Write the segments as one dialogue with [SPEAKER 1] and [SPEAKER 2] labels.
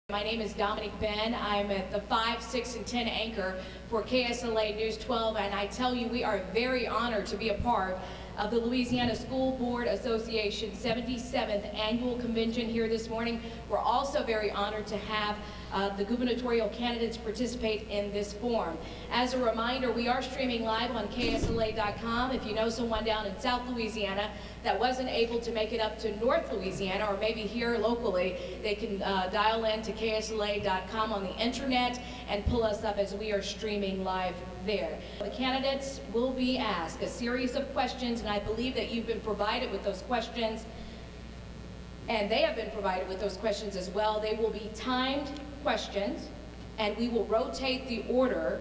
[SPEAKER 1] My name is Dominique Ben. I'm at the 5, 6, and 10 anchor for KSLA News 12, and I tell you, we are very honored to be a part of the Louisiana School Board Association 77th Annual Convention here this morning. We're also very honored to have the gubernatorial candidates participate in this forum. As a reminder, we are streaming live on KSLA.com. If you know someone down in South Louisiana that wasn't able to make it up to North Louisiana, or maybe here locally, they can dial in to KSLA.com on the internet and pull us up as we are streaming live there. The candidates will be asked a series of questions, and I believe that you've been provided with those questions, and they have been provided with those questions as well. They will be timed questions, and we will rotate the order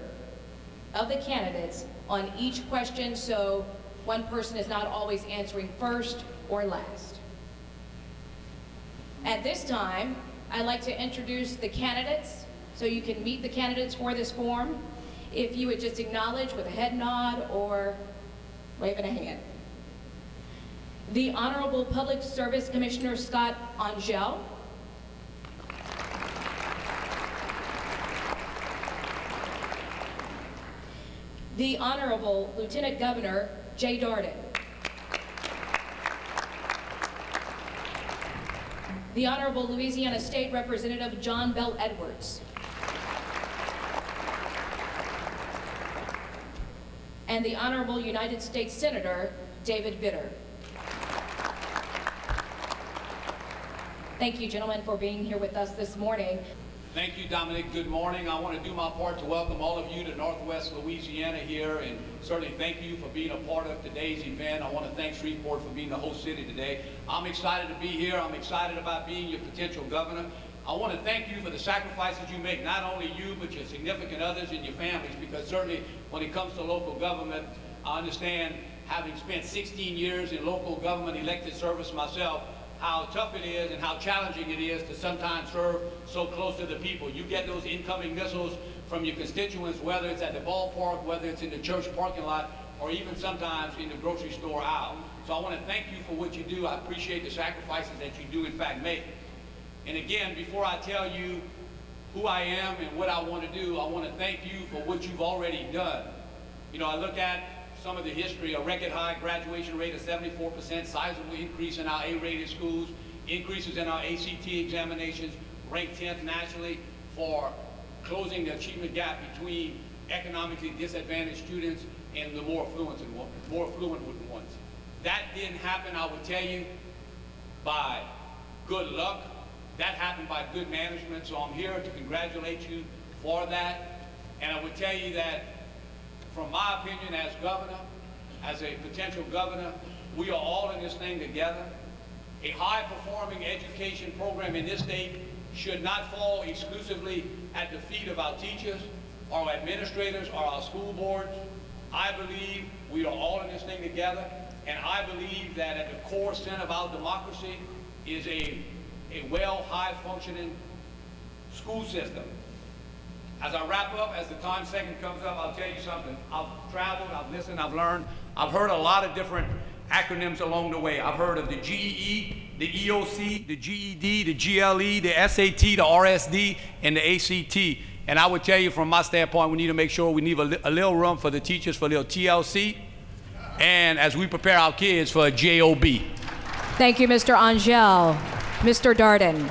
[SPEAKER 1] of the candidates on each question, so one person is not always answering first or last. At this time, I'd like to introduce the candidates so you can meet the candidates for this forum. If you would just acknowledge with a head nod or waving a hand. The Honorable Public Service Commissioner Scott Angel. The Honorable Lieutenant Governor Jay Darden. The Honorable Louisiana State Representative John Bell Edwards. And the Honorable United States Senator David Vitter. Thank you, gentlemen, for being here with us this morning.
[SPEAKER 2] Thank you, Dominic. Good morning. I want to do my part to welcome all of you to Northwest Louisiana here, and certainly thank you for being a part of today's event. I want to thank Shreveport for being the host city today. I'm excited to be here. I'm excited about being your potential governor. I want to thank you for the sacrifices you make, not only you, but your significant others and your families, because certainly when it comes to local government, I understand, having spent 16 years in local government elected service myself, how tough it is and how challenging it is to sometimes serve so close to the people. You get those incoming missiles from your constituents, whether it's at the ballpark, whether it's in the church parking lot, or even sometimes in the grocery store aisle. So I want to thank you for what you do. I appreciate the sacrifices that you do in fact make. And again, before I tell you who I am and what I want to do, I want to thank you for what you've already done. You know, I look at some of the history, a record high graduation rate of 74%, sizable increase in our A-rated schools, increases in our ACT examinations, ranked 10th nationally for closing the achievement gap between economically disadvantaged students and the more affluent ones. That didn't happen, I would tell you, by good luck. That happened by good management, so I'm here to congratulate you for that. And I would tell you that, from my opinion as governor, as a potential governor, we are all in this thing together. A high-performing education program in this state should not fall exclusively at the feet of our teachers, our administrators, or our school boards. I believe we are all in this thing together, and I believe that at the core center of our democracy is a high-functioning school system. As I wrap up, as the time second comes up, I'll tell you something. I've traveled, I've listened, I've learned. I've heard a lot of different acronyms along the way. I've heard of the GEE, the EOC, the GED, the GLE, the SAT, the RSD, and the ACT. And I would tell you, from my standpoint, we need to make sure we leave a little room for the teachers for a little TLC, and as we prepare our kids for a JOB.
[SPEAKER 1] Thank you, Mr. Angel. Mr. Darden.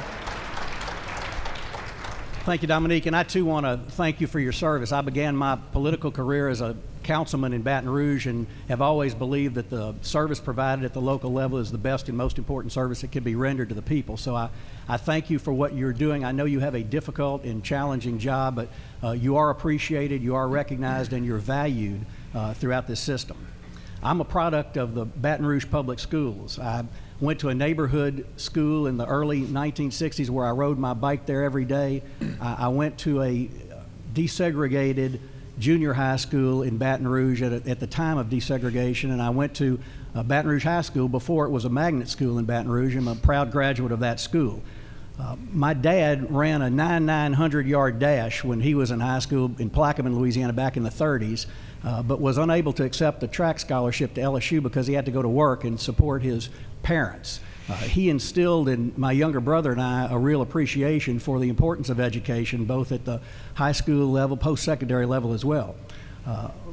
[SPEAKER 3] Thank you, Dominique, and I too want to thank you for your service. I began my political career as a councilman in Baton Rouge and have always believed that the service provided at the local level is the best and most important service that can be rendered to the people. So I thank you for what you're doing. I know you have a difficult and challenging job, but you are appreciated, you are recognized, and you're valued throughout this system. I'm a product of the Baton Rouge Public Schools. I went to a neighborhood school in the early 1960s where I rode my bike there every day. I went to a desegregated junior high school in Baton Rouge at the time of desegregation, and I went to Baton Rouge High School before it was a magnet school in Baton Rouge. I'm a proud graduate of that school. My dad ran a 9,900-yard dash when he was in high school in Plaquemine, Louisiana, back in the 30s, but was unable to accept a track scholarship to LSU because he had to go to work and support his parents. He instilled in my younger brother and I a real appreciation for the importance of education, both at the high school level, post-secondary level as well.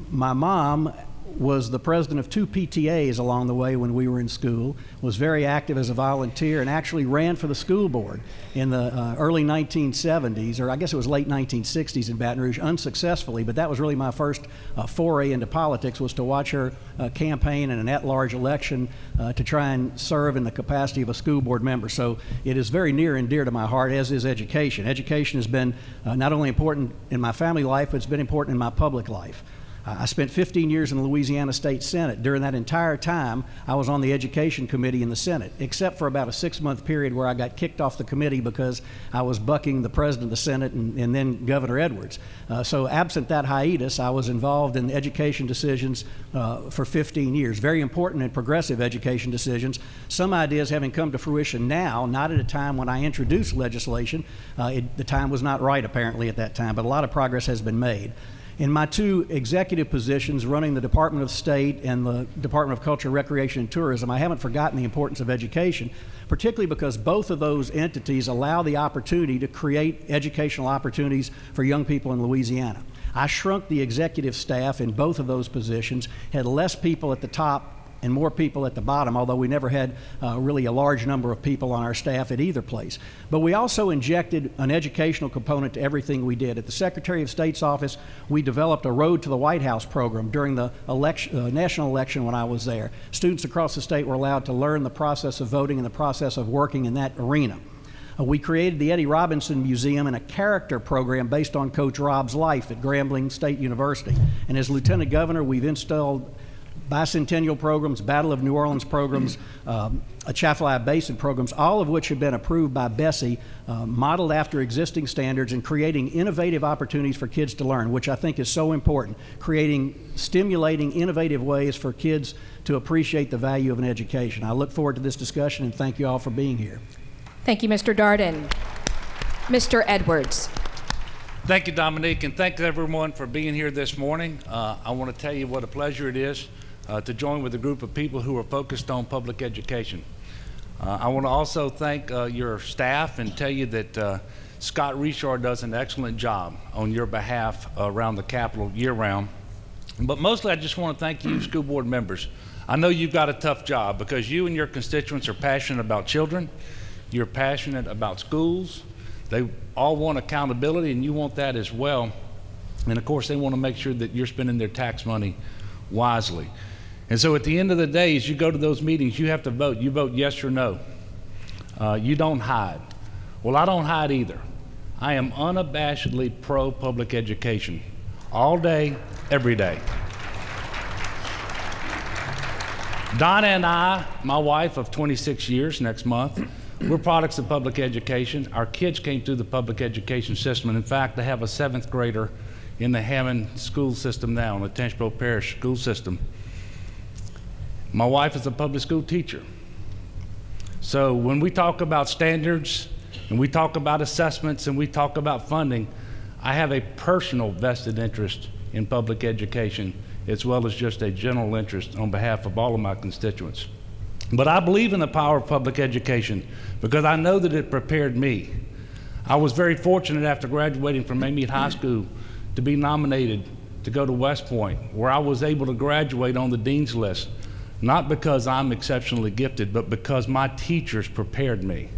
[SPEAKER 3] My mom was the president of 2 PTAs along the way when we were in school, was very active as a volunteer, and actually ran for the school board in the early 1970s, or I guess it was late 1960s in Baton Rouge, unsuccessfully, but that was really my first foray into politics, was to watch her campaign in an at-large election to try and serve in the capacity of a school board member. So it is very near and dear to my heart, as is education. Education has been not only important in my family life, but it's been important in my public life. I spent 15 years in the Louisiana State Senate. During that entire time, I was on the Education Committee in the Senate, except for about a 6-month period where I got kicked off the committee because I was bucking the President of the Senate and then Governor Edwards. So absent that hiatus, I was involved in education decisions for 15 years, very important and progressive education decisions. Some ideas having come to fruition now, not at a time when I introduced legislation. The time was not right, apparently, at that time, but a lot of progress has been made. In my 2 executive positions, running the Department of State and the Department of Culture, Recreation, and Tourism, I haven't forgotten the importance of education, particularly because both of those entities allow the opportunity to create educational opportunities for young people in Louisiana. I shrunk the executive staff in both of those positions, had less people at the top and more people at the bottom, although we never had really a large number of people on our staff at either place. But we also injected an educational component to everything we did. At the Secretary of State's office, we developed a Road to the White House program during the national election when I was there. Students across the state were allowed to learn the process of voting and the process of working in that arena. We created the Eddie Robinson Museum and a character program based on Coach Rob's life at Grambling State University. And as Lieutenant Governor, we've installed bicentennial programs, Battle of New Orleans programs, Atchafalaya Basin programs, all of which have been approved by Bessie, modeled after existing standards and creating innovative opportunities for kids to learn, which I think is so important, creating stimulating, innovative ways for kids to appreciate the value of an education. I look forward to this discussion and thank you all for being here.
[SPEAKER 4] Thank you, Mr. Darden. Mr. Edwards.
[SPEAKER 5] Thank you, Dominique, and thank everyone for being here this morning. I want to tell you what a pleasure it is to join with a group of people who are focused on public education. I want to also thank your staff and tell you that Scott Richard does an excellent job on your behalf around the Capitol year-round. But mostly I just want to thank you, school board members. I know you've got a tough job because you and your constituents are passionate about children, you're passionate about schools, they all want accountability and you want that as well. And of course they want to make sure that you're spending their tax money wisely. And so at the end of the day, as you go to those meetings, you have to vote. You vote yes or no. You don't hide. Well, I don't hide either. I am unabashedly pro-public education, all day, every day. Donna and I, my wife of 26 years next month, we're products of public education. Our kids came through the public education system, and in fact, they have a 7th grader in the Hammond school system now, in the Tenchborough Parish school system. My wife is a public school teacher. So when we talk about standards, and we talk about assessments, and we talk about funding, I have a personal vested interest in public education, as well as just a general interest on behalf of all of my constituents. But I believe in the power of public education because I know that it prepared me. I was very fortunate after graduating from Amite High School to be nominated to go to West Point, where I was able to graduate on the dean's list, not because I'm exceptionally gifted, but because my teachers prepared me.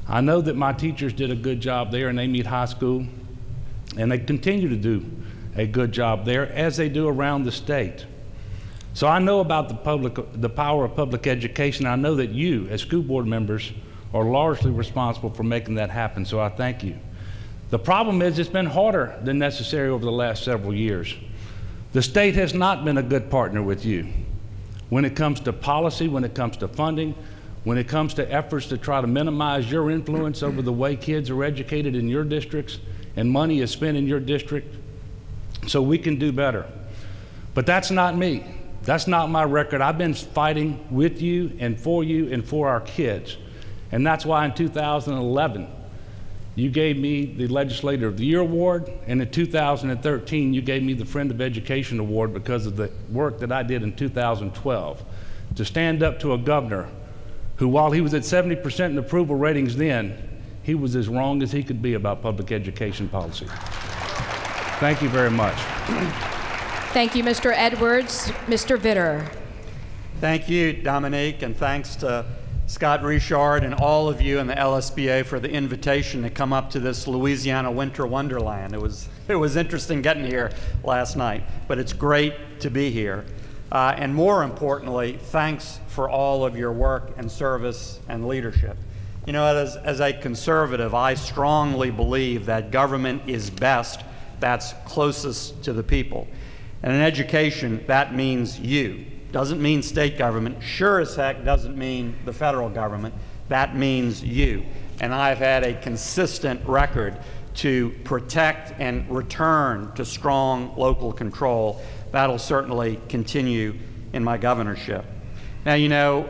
[SPEAKER 5] I know that my teachers did a good job there in Amite High School, and they continue to do a good job there, as they do around the state. So I know about the power of public education. I know that you, as school board members, are largely responsible for making that happen, so I thank you. The problem is it's been harder than necessary over the last several years. The state has not been a good partner with you when it comes to policy, when it comes to funding, when it comes to efforts to try to minimize your influence over the way kids are educated in your districts and money is spent in your district. So we can do better. But that's not me. That's not my record. I've been fighting with you and for our kids. And that's why in 2011, you gave me the Legislator of the Year Award, and in 2013, you gave me the Friend of Education Award because of the work that I did in 2012 to stand up to a governor who, while he was at 70% in approval ratings then, he was as wrong as he could be about public education policy. Thank you very much.
[SPEAKER 4] Thank you, Mr. Edwards. Mr. Vitter.
[SPEAKER 6] Thank you, Dominique, and thanks to Scott Richard and all of you in the LSBA for the invitation to come up to this Louisiana winter wonderland. It was interesting getting here last night, but it's great to be here. And more importantly, thanks for all of your work and service and leadership. You know, as a conservative, I strongly believe that government is best that's closest to the people. And in education, that means you. Doesn't mean state government. Sure as heck doesn't mean the federal government. That means you. And I've had a consistent record to protect and return to strong local control. That'll certainly continue in my governorship. Now, you know,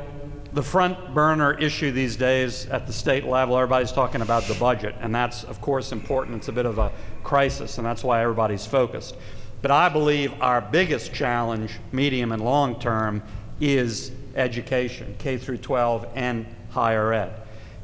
[SPEAKER 6] the front burner issue these days at the state level, everybody's talking about the budget, and that's, of course, important. It's a bit of a crisis, and that's why everybody's focused. But I believe our biggest challenge, medium and long term, is education, K through 12 and higher ed.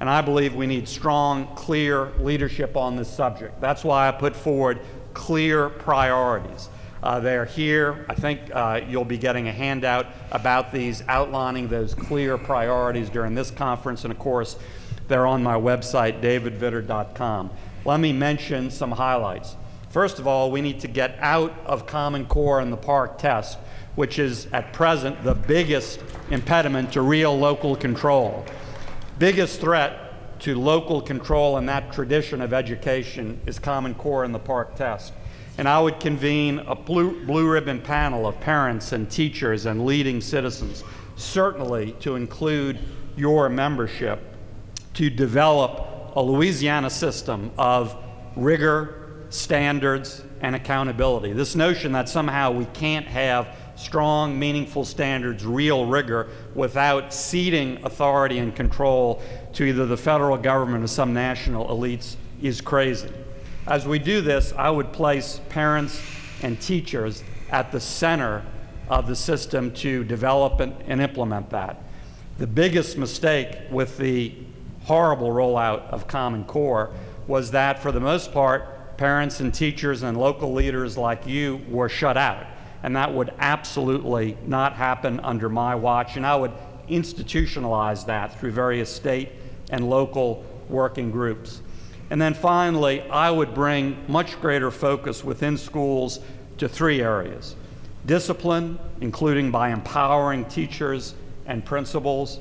[SPEAKER 6] And I believe we need strong, clear leadership on this subject. That's why I put forward clear priorities. They're here. I think you'll be getting a handout about these, outlining those clear priorities during this conference. And of course, they're on my website, davidvitter.com. Let me mention some highlights. First of all, we need to get out of Common Core and the PARCC test, which is at present the biggest impediment to real local control. Biggest threat to local control in that tradition of education is Common Core and the PARCC test. And I would convene a blue ribbon panel of parents and teachers and leading citizens, certainly to include your membership, to develop a Louisiana system of rigor, standards, and accountability. This notion that somehow we can't have strong, meaningful standards, real rigor, without ceding authority and control to either the federal government or some national elites is crazy. As we do this, I would place parents and teachers at the center of the system to develop and implement that. The biggest mistake with the horrible rollout of Common Core was that, for the most part, parents and teachers and local leaders like you were shut out. And that would absolutely not happen under my watch. And I would institutionalize that through various state and local working groups. And then finally, I would bring much greater focus within schools to three areas: discipline, including by empowering teachers and principals;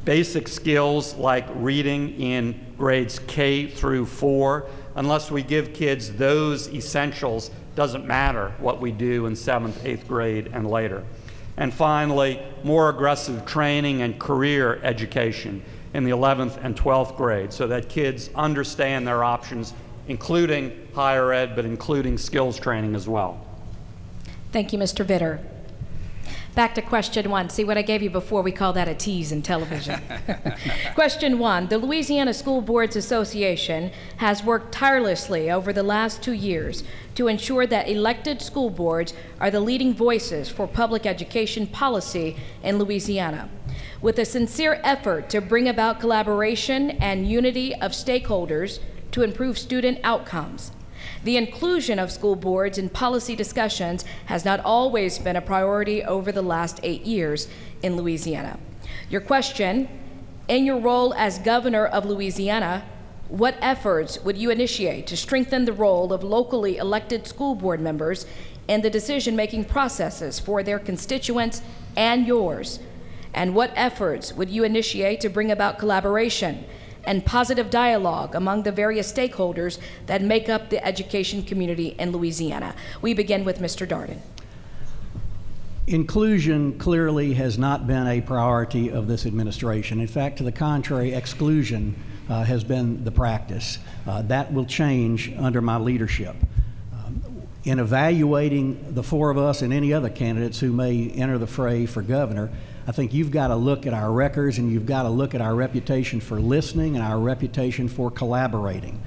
[SPEAKER 6] basic skills like reading in grades K through 4. Unless we give kids those essentials, doesn't matter what we do in 7th, 8th grade and later. And finally, more aggressive training and career education in the 11th and 12th grade, so that kids understand their options, including higher ed, but including skills training as well.
[SPEAKER 4] Thank you, Mr. Vitter. Back to question one. See what I gave you before? We call that a tease in television. Question one. The Louisiana School Boards Association has worked tirelessly over the last 2 years to ensure that elected school boards are the leading voices for public education policy in Louisiana. With a sincere effort to bring about collaboration and unity of stakeholders to improve student outcomes. The inclusion of school boards in policy discussions has not always been a priority over the last 8 years in Louisiana. Your question: in your role as governor of Louisiana, what efforts would you initiate to strengthen the role of locally elected school board members in the decision-making processes for their constituents and yours? And what efforts would you initiate to bring about collaboration and positive dialogue among the various stakeholders that make up the education community in Louisiana? We begin with Mr. Darden.
[SPEAKER 3] Inclusion clearly has not been a priority of this administration. In fact, to the contrary, exclusion has been the practice. That will change under my leadership. In evaluating the four of us and any other candidates who may enter the fray for governor, I think you've got to look at our records, and you've got to look at our reputation for listening and our reputation for collaborating.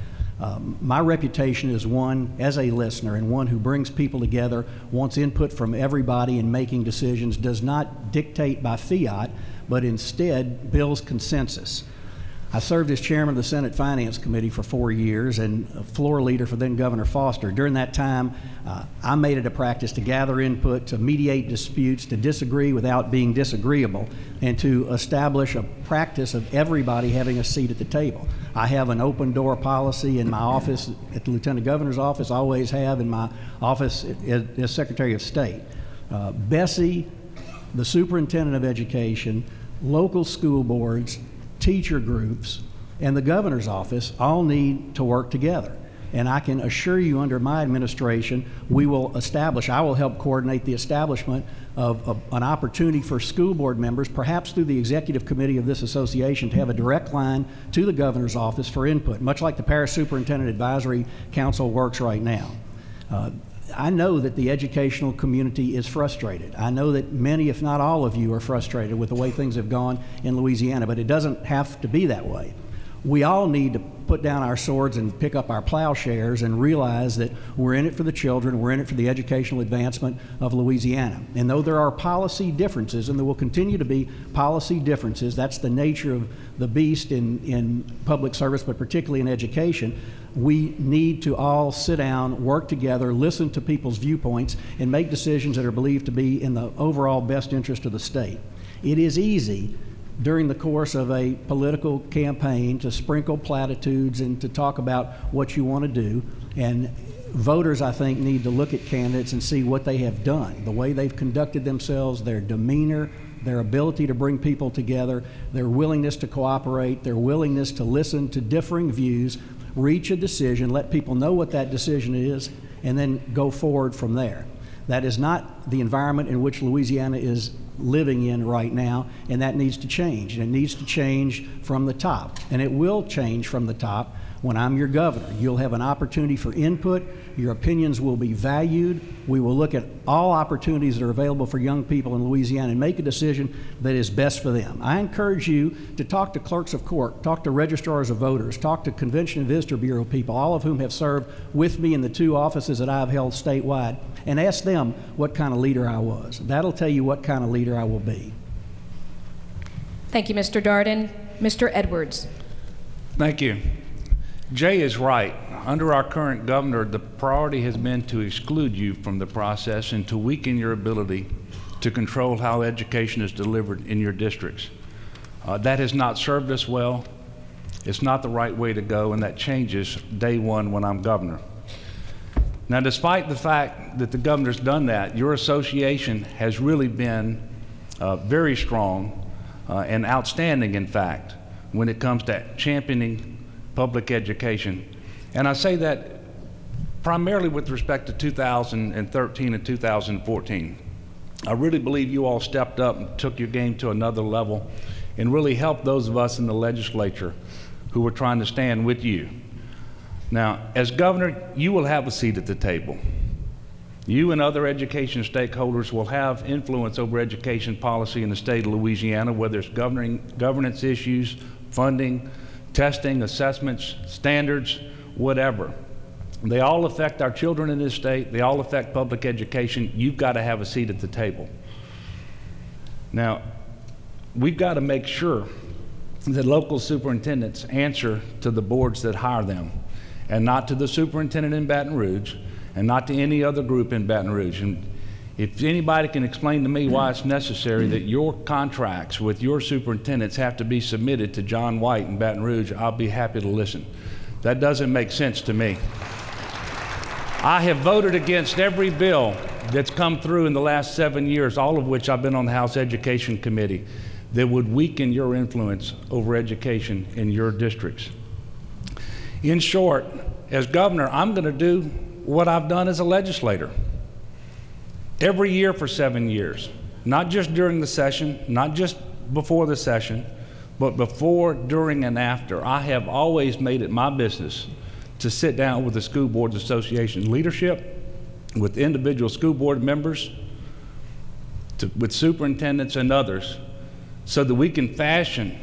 [SPEAKER 3] My reputation is one as a listener and one who brings people together, wants input from everybody in making decisions, does not dictate by fiat, but instead builds consensus. I served as chairman of the Senate Finance Committee for 4 years and a floor leader for then Governor Foster. During that time, I made it a practice to gather input, to mediate disputes, to disagree without being disagreeable, and to establish a practice of everybody having a seat at the table. I have an open door policy in my office at the Lieutenant Governor's office, always have in my office as Secretary of State. Bessie, the Superintendent of Education, local school boards, teacher groups, and the governor's office all need to work together. And I can assure you, under my administration, I will help coordinate the establishment of an opportunity for school board members, perhaps through the executive committee of this association, to have a direct line to the governor's office for input, much like the Parish Superintendent Advisory Council works right now. I know that the educational community is frustrated. I know that many, if not all of you, are frustrated with the way things have gone in Louisiana, but it doesn't have to be that way. We all need to put down our swords and pick up our plowshares and realize that we're in it for the children, we're in it for the educational advancement of Louisiana. And though there are policy differences, and there will continue to be policy differences, that's the nature of the beast in public service, but particularly in education, we need to all sit down, work together, listen to people's viewpoints, and make decisions that are believed to be in the overall best interest of the state. It is easy during the course of a political campaign to sprinkle platitudes and to talk about what you want to do. And voters, I think, need to look at candidates and see what they have done, the way they've conducted themselves, their demeanor, their ability to bring people together, their willingness to cooperate, their willingness to listen to differing views, reach a decision, let people know what that decision is, and then go forward from there. That is not the environment in which Louisiana is living in right now, and that needs to change. And it needs to change from the top. And it will change from the top when I'm your governor. You'll have an opportunity for input. Your opinions will be valued. We will look at all opportunities that are available for young people in Louisiana and make a decision that is best for them. I encourage you to talk to clerks of court, talk to registrars of voters, talk to Convention and Visitor Bureau people, all of whom have served with me in the 2 offices that I've held statewide, and ask them what kind of leader I was. That'll tell you what kind of leader I will be.
[SPEAKER 4] Thank you, Mr. Darden. Mr. Edwards.
[SPEAKER 5] Thank you. Jay is right. Under our current governor, the priority has been to exclude you from the process and to weaken your ability to control how education is delivered in your districts. That has not served us well. It's not the right way to go, and that changes day one when I'm governor. Now, despite the fact that the governor's done that, your association has really been very strong and outstanding, in fact, when it comes to championing public education. And I say that primarily with respect to 2013 and 2014. I really believe you all stepped up and took your game to another level and really helped those of us in the legislature who were trying to stand with you. Now, as governor, you will have a seat at the table. You and other education stakeholders will have influence over education policy in the state of Louisiana, whether it's governance issues, funding, testing, assessments, standards, whatever. They all affect our children in this state. They all affect public education. You've got to have a seat at the table. Now, we've got to make sure that local superintendents answer to the boards that hire them, and not to the superintendent in Baton Rouge, and not to any other group in Baton Rouge. And if anybody can explain to me why it's necessary that your contracts with your superintendents have to be submitted to John White in Baton Rouge, I'll be happy to listen. That doesn't make sense to me. I have voted against every bill that's come through in the last 7 years, all of which I've been on the House Education Committee, that would weaken your influence over education in your districts. In short, as governor, I'm going to do what I've done as a legislator. Every year for 7 years, not just during the session, not just before the session, but before, during, and after. I have always made it my business to sit down with the School Boards Association leadership, with individual school board members, with superintendents and others, so that we can fashion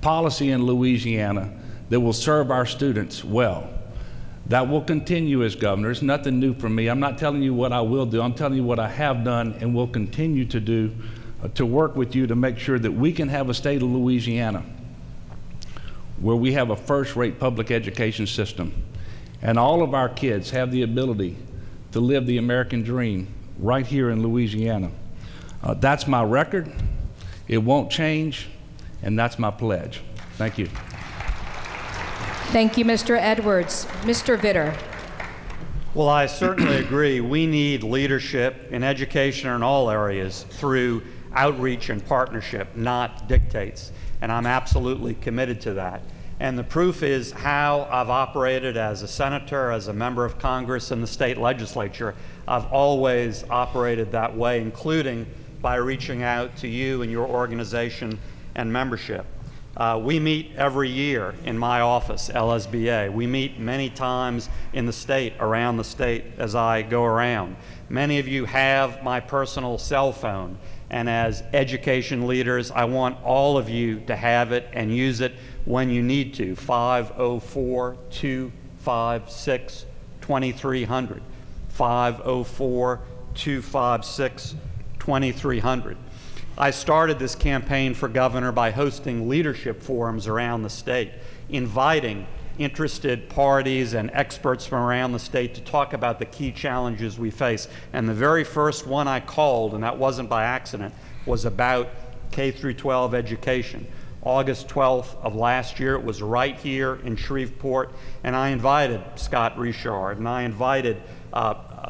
[SPEAKER 5] policy in Louisiana that will serve our students well. That will continue as governor. It's nothing new for me. I'm not telling you what I will do. I'm telling you what I have done and will continue to do to work with you to make sure that we can have a state of Louisiana where we have a first-rate public education system, and all of our kids have the ability to live the American dream right here in Louisiana. That's my record. It won't change, and that's my pledge. Thank you.
[SPEAKER 4] Thank you, Mr. Edwards. Mr. Vitter.
[SPEAKER 6] Well, I certainly agree. We need leadership in education in all areas through outreach and partnership, not dictates. And I'm absolutely committed to that. And the proof is how I've operated as a senator, as a member of Congress in the state legislature. I've always operated that way, including by reaching out to you and your organization and membership. We meet every year in my office, LSBA. We meet many times in the state, around the state, as I go around. Many of you have my personal cell phone, and as education leaders, I want all of you to have it and use it when you need to. 504-256-2300. 504-256-2300. I started this campaign for governor by hosting leadership forums around the state, inviting interested parties and experts from around the state to talk about the key challenges we face. And the very first one I called, and that wasn't by accident, was about K-12 education. August 12th of last year, it was right here in Shreveport, and I invited Scott Richard, and I invited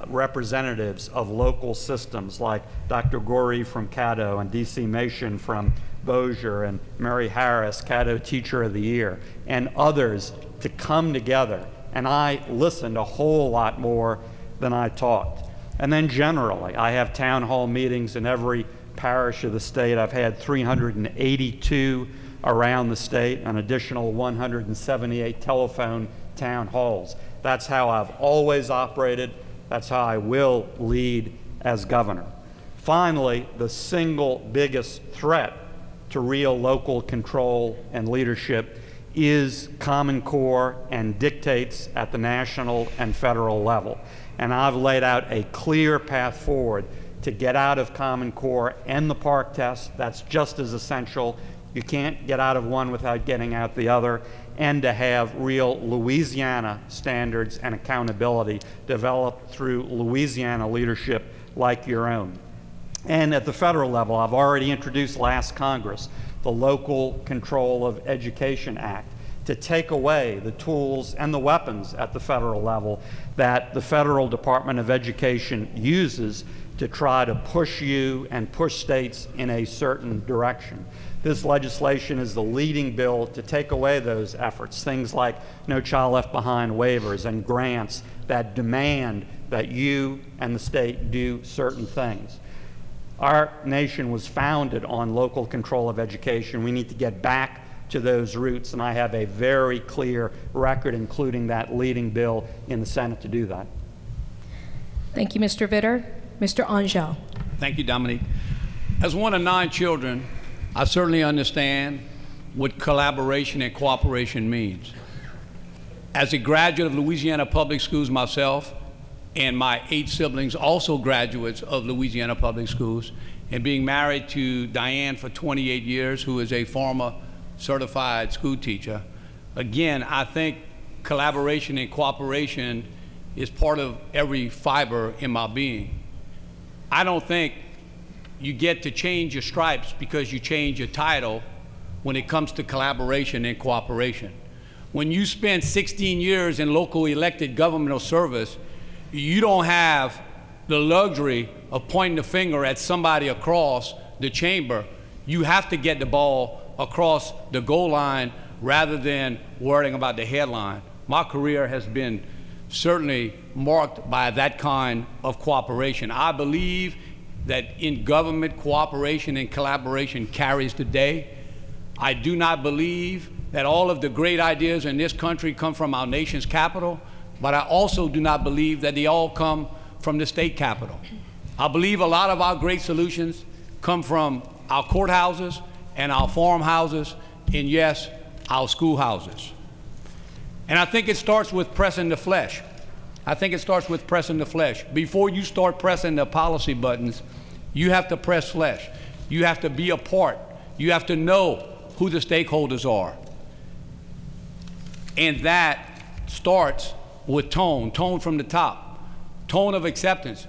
[SPEAKER 6] representatives of local systems like Dr. Gorey from Caddo and DC Mason from Bossier and Mary Harris, Caddo Teacher of the Year, and others to come together. And I listened a whole lot more than I talked. And then generally, I have town hall meetings in every parish of the state. I've had 382 around the state, an additional 178 telephone town halls. That's how I've always operated. That's how I will lead as governor. Finally, the single biggest threat to real local control and leadership is Common Core and dictates at the national and federal level. And I've laid out a clear path forward to get out of Common Core and the park test. That's just as essential. You can't get out of one without getting out the other, and to have real Louisiana standards and accountability developed through Louisiana leadership like your own. And at the federal level, I've already introduced last Congress the Local Control of Education Act to take away the tools and the weapons at the federal level that the Federal Department of Education uses to try to push you and push states in a certain direction. This legislation is the leading bill to take away those efforts, things like No Child Left Behind waivers and grants that demand that you and the state do certain things. Our nation was founded on local control of education. We need to get back to those roots, and I have a very clear record, including that leading bill in the Senate to do that.
[SPEAKER 4] Thank you, Mr. Vitter. Mr. Angel.
[SPEAKER 2] Thank you, Dominique. As one of 9 children, I certainly understand what collaboration and cooperation means. As a graduate of Louisiana Public Schools myself, and my 8 siblings also graduates of Louisiana Public Schools, and being married to Diane for 28 years, who is a former certified school teacher, again, I think collaboration and cooperation is part of every fiber in my being. I don't think you get to change your stripes because you change your title when it comes to collaboration and cooperation. When you spend 16 years in local elected governmental service, you don't have the luxury of pointing the finger at somebody across the chamber. You have to get the ball across the goal line rather than worrying about the headline. My career has been certainly marked by that kind of cooperation. I believe that in government, cooperation and collaboration carries the day. I do not believe that all of the great ideas in this country come from our nation's capital, but I also do not believe that they all come from the state capitol. I believe a lot of our great solutions come from our courthouses and our farmhouses, and yes, our schoolhouses. And I think it starts with pressing the flesh. I think it starts with pressing the flesh. Before you start pressing the policy buttons, you have to press flesh. You have to be a part. You have to know who the stakeholders are. And that starts with tone from the top, tone of acceptance.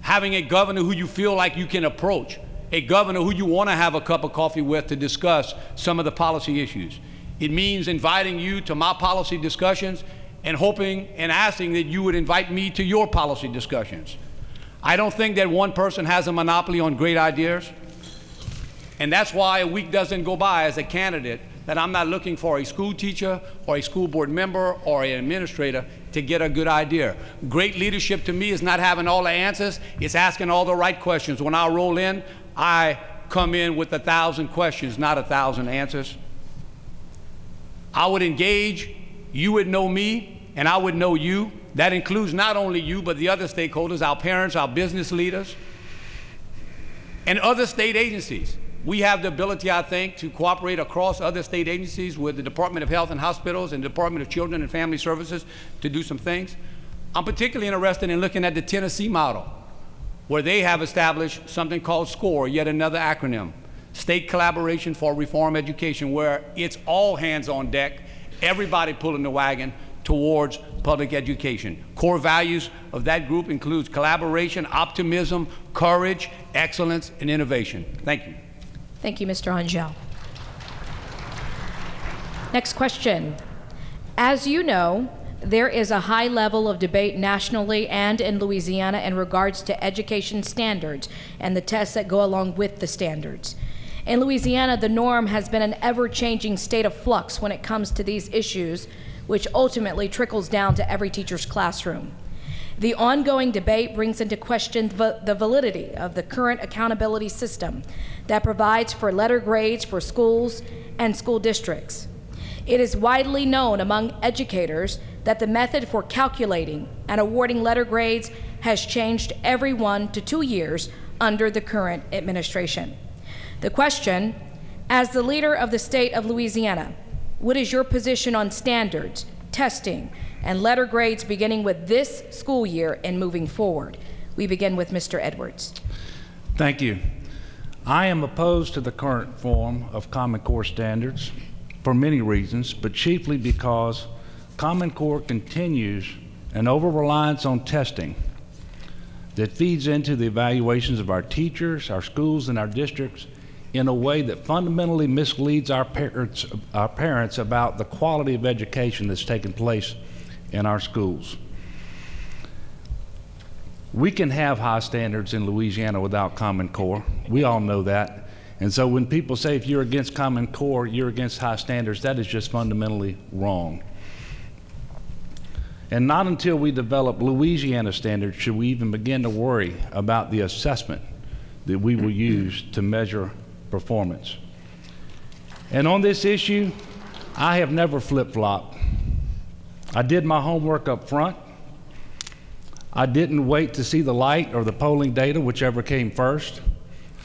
[SPEAKER 2] Having a governor who you feel like you can approach, a governor who you want to have a cup of coffee with to discuss some of the policy issues. It means inviting you to my policy discussions and hoping and asking that you would invite me to your policy discussions. I don't think that one person has a monopoly on great ideas, and that's why a week doesn't go by as a candidate that I'm not looking for a school teacher or a school board member or an administrator to get a good idea. Great leadership to me is not having all the answers, it's asking all the right questions. When I roll in, I come in with 1,000 questions, not 1,000 answers. I would engage, you would know me, and I would know you. That includes not only you, but the other stakeholders, our parents, our business leaders, and other state agencies. We have the ability, I think, to cooperate across other state agencies with the Department of Health and Hospitals and the Department of Children and Family Services to do some things. I'm particularly interested in looking at the Tennessee model, where they have established something called SCORE, yet another acronym, State Collaboration for Reform Education, where it's all hands on deck, everybody pulling the wagon towards public education. Core values of that group includes collaboration, optimism, courage, excellence, and innovation. Thank you.
[SPEAKER 4] Thank you, Mr. Angel. Next question. As you know, there is a high level of debate nationally and in Louisiana in regards to education standards and the tests that go along with the standards. In Louisiana, the norm has been an ever-changing state of flux when it comes to these issues, which ultimately trickles down to every teacher's classroom. The ongoing debate brings into question the validity of the current accountability system that provides for letter grades for schools and school districts. It is widely known among educators that the method for calculating and awarding letter grades has changed every 1 to 2 years under the current administration. The question, as the leader of the state of Louisiana, what is your position on standards, testing, and letter grades beginning with this school year and moving forward? We begin with Mr. Edwards.
[SPEAKER 5] Thank you. I am opposed to the current form of Common Core standards for many reasons, but chiefly because Common Core continues an over-reliance on testing that feeds into the evaluations of our teachers, our schools, and our districts in a way that fundamentally misleads our parents about the quality of education that's taking place in our schools. We can have high standards in Louisiana without Common Core. We all know that. And so when people say if you're against Common Core, you're against high standards, that is just fundamentally wrong. And not until we develop Louisiana standards should we even begin to worry about the assessment that we will use to measure performance. And on this issue, I have never flip-flopped. I did my homework up front. I didn't wait to see the light or the polling data, whichever came first.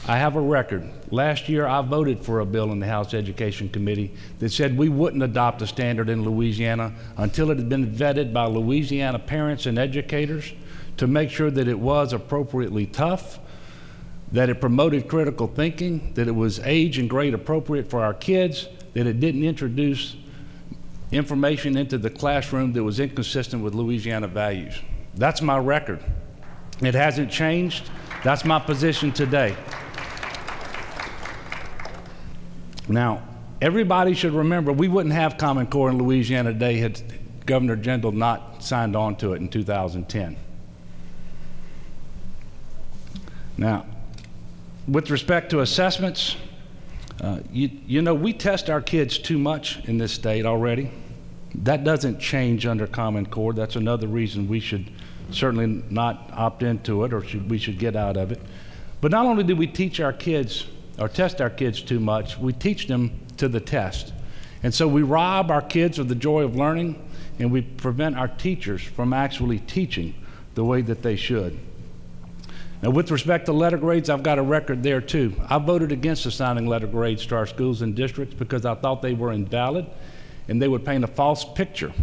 [SPEAKER 5] I have a record. Last year, I voted for a bill in the House Education Committee that said we wouldn't adopt a standard in Louisiana until it had been vetted by Louisiana parents and educators to make sure that it was appropriately tough, that it promoted critical thinking, that it was age and grade appropriate for our kids, that it didn't introduce information into the classroom that was inconsistent with Louisiana values. That's my record. It hasn't changed. That's my position today. Now, everybody should remember we wouldn't have Common Core in Louisiana today had Governor Jindal not signed on to it in 2010. Now, with respect to assessments, you know, we test our kids too much in this state already. That doesn't change under Common Core. That's another reason we should certainly not opt into it, or we should get out of it. But not only do we teach our kids or test our kids too much, we teach them to the test. And so we rob our kids of the joy of learning, and we prevent our teachers from actually teaching the way that they should. Now, with respect to letter grades, I've got a record there too. I voted against assigning letter grades to our schools and districts because I thought they were invalid and they would paint a false picture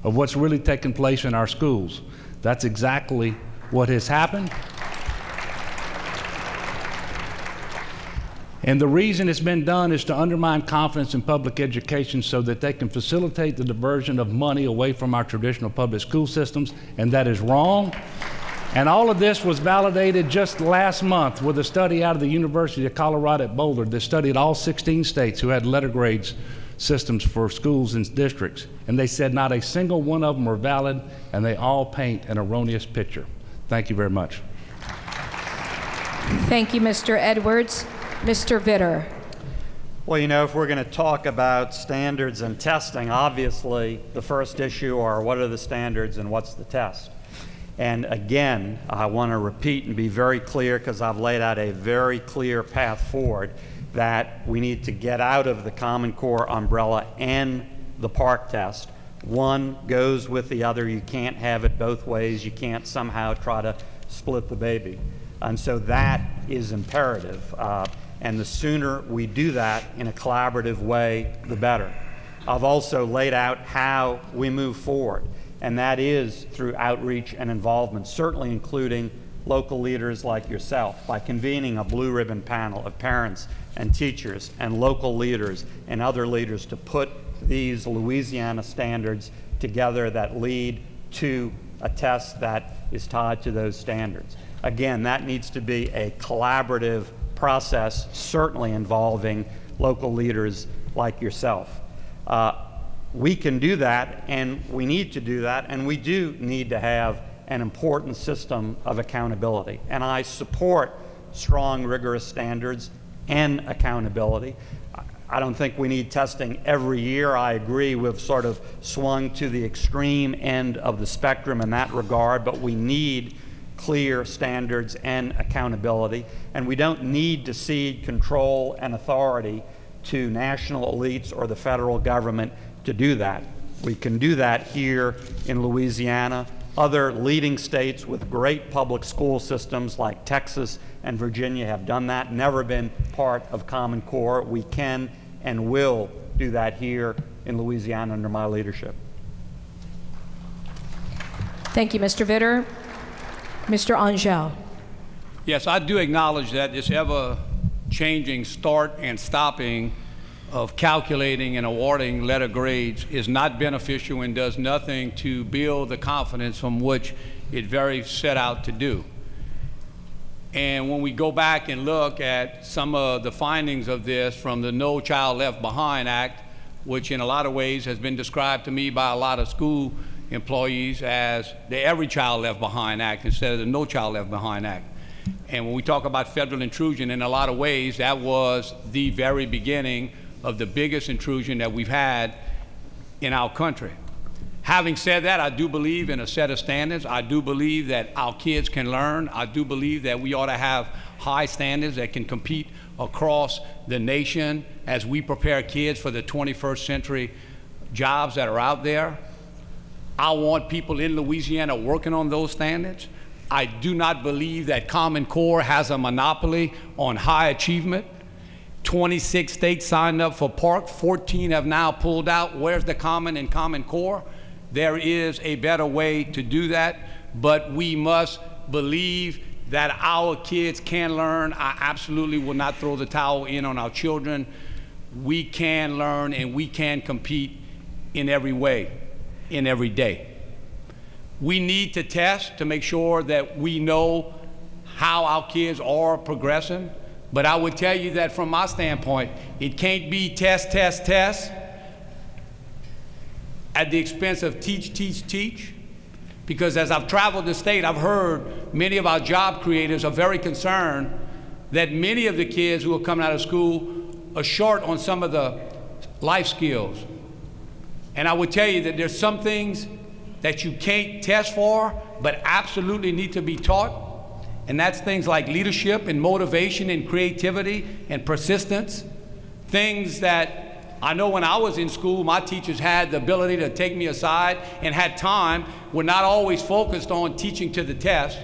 [SPEAKER 5] of what's really taking place in our schools. That's exactly what has happened. And the reason it's been done is to undermine confidence in public education so that they can facilitate the diversion of money away from our traditional public school systems, and that is wrong. And all of this was validated just last month with a study out of the University of Colorado at Boulder that studied all 16 states who had letter grades systems for schools and districts. And they said not a single one of them were valid, and they all paint an erroneous picture. Thank you very much.
[SPEAKER 4] Thank you, Mr. Edwards. Mr. Vitter.
[SPEAKER 6] Well, you know, if we're going to talk about standards and testing, obviously the first issue are what are the standards and what's the test? And again, I want to repeat and be very clear, because I've laid out a very clear path forward, that we need to get out of the Common Core umbrella and the PARCC test. One goes with the other. You can't have it both ways. You can't somehow try to split the baby. And so that is imperative. And the sooner we do that in a collaborative way, the better. I've also laid out how we move forward, and that is through outreach and involvement, certainly including local leaders like yourself, by convening a blue ribbon panel of parents and teachers and local leaders and other leaders to put these Louisiana standards together that lead to a test that is tied to those standards. Again, that needs to be a collaborative process, certainly involving local leaders like yourself. We can do that, and we need to do that, and we do need to have an important system of accountability. And I support strong, rigorous standards and accountability. I don't think we need testing every year. I agree we've sort of swung to the extreme end of the spectrum in that regard, but we need clear standards and accountability, and we don't need to cede control and authority to national elites or the federal government to do that. We can do that here in Louisiana. Other leading states with great public school systems like Texas and Virginia have done that, never been part of Common Core. We can and will do that here in Louisiana under my leadership.
[SPEAKER 4] Thank you, Mr. Vitter. Mr. Angel.
[SPEAKER 2] Yes, I do acknowledge that this ever-changing start and stopping of calculating and awarding letter grades is not beneficial and does nothing to build the confidence from which it very set out to do. And when we go back and look at some of the findings of this from the No Child Left Behind Act, which in a lot of ways has been described to me by a lot of school employees as the Every Child Left Behind Act instead of the No Child Left Behind Act. And when we talk about federal intrusion, in a lot of ways, that was the very beginning of the biggest intrusion that we've had in our country. Having said that, I do believe in a set of standards. I do believe that our kids can learn. I do believe that we ought to have high standards that can compete across the nation as we prepare kids for the 21st century jobs that are out there. I want people in Louisiana working on those standards. I do not believe that Common Core has a monopoly on high achievement. 26 states signed up for PARCC, 14 have now pulled out. Where's the Common and Common Core? There is a better way to do that, but we must believe that our kids can learn. I absolutely will not throw the towel in on our children. We can learn and we can compete in every way, in every day. We need to test to make sure that we know how our kids are progressing. But I would tell you that from my standpoint, it can't be test, test, test at the expense of teach, teach, teach. Because as I've traveled the state, I've heard many of our job creators are very concerned that many of the kids who are coming out of school are short on some of the life skills. And I would tell you that there's some things that you can't test for, but absolutely need to be taught. And that's things like leadership and motivation and creativity and persistence. Things that I know when I was in school, my teachers had the ability to take me aside and had time. We're not always focused on teaching to the test.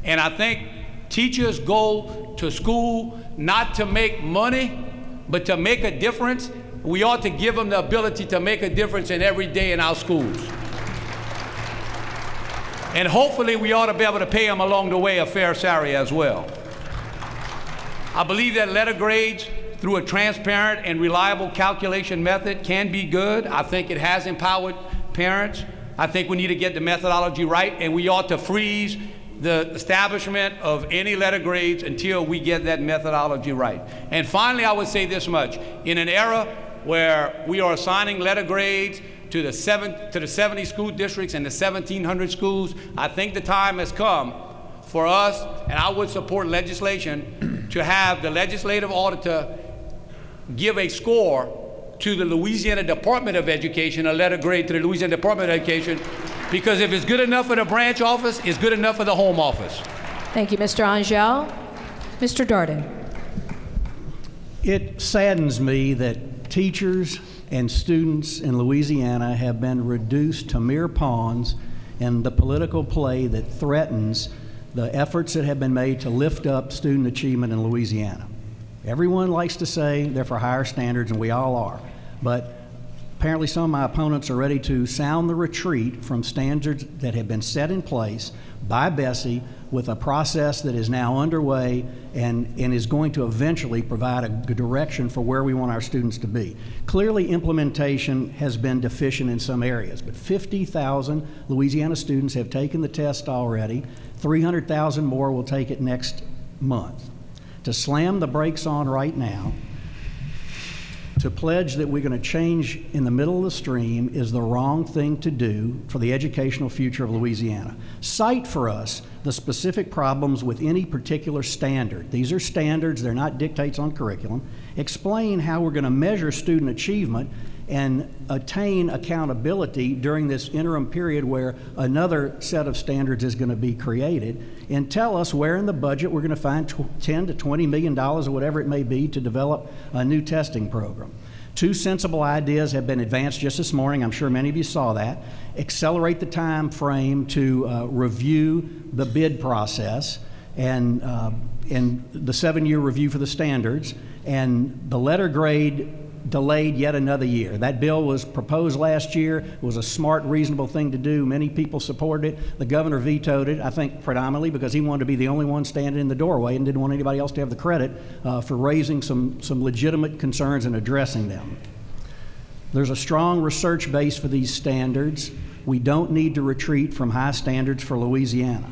[SPEAKER 2] And I think teachers go to school not to make money, but to make a difference. We ought to give them the ability to make a difference in every day in our schools. And hopefully we ought to be able to pay them along the way a fair salary as well. I believe that letter grades through a transparent and reliable calculation method can be good. I think it has empowered parents. I think we need to get the methodology right, and we ought to freeze the establishment of any letter grades until we get that methodology right. And finally, I would say this much. In an era where we are assigning letter grades to the 70 school districts and the 1,700 schools, I think the time has come for us, and I would support legislation, to have the legislative auditor give a score to the Louisiana Department of Education, a letter grade to the Louisiana Department of Education, because if it's good enough for the branch office, it's good enough for the home office.
[SPEAKER 4] Thank you, Mr. Angel. Mr. Darden.
[SPEAKER 3] It saddens me that teachers and students in Louisiana have been reduced to mere pawns in the political play that threatens the efforts that have been made to lift up student achievement in Louisiana. Everyone likes to say they're for higher standards, and we all are. But apparently some of my opponents are ready to sound the retreat from standards that have been set in place by Bessie with a process that is now underway and is going to eventually provide a good direction for where we want our students to be. Clearly, implementation has been deficient in some areas, but 50,000 Louisiana students have taken the test already. 300,000 more will take it next month. To slam the brakes on right now, to pledge that we're going to change in the middle of the stream, is the wrong thing to do for the educational future of Louisiana. Cite for us the specific problems with any particular standard. These are standards, they're not dictates on curriculum. Explain how we're going to measure student achievement and attain accountability during this interim period where another set of standards is going to be created, and tell us where in the budget we're going to find $10 to $20 million or whatever it may be to develop a new testing program. Two sensible ideas have been advanced just this morning. I'm sure many of you saw that. Accelerate the time frame to review the bid process and the 7-year review for the standards, and the letter grade delayed yet another year. That bill was proposed last year. It was a smart, reasonable thing to do. Many people supported it. The governor vetoed it, I think predominantly because he wanted to be the only one standing in the doorway and didn't want anybody else to have the credit for raising some legitimate concerns and addressing them. There's a strong research base for these standards. We don't need to retreat from high standards for Louisiana.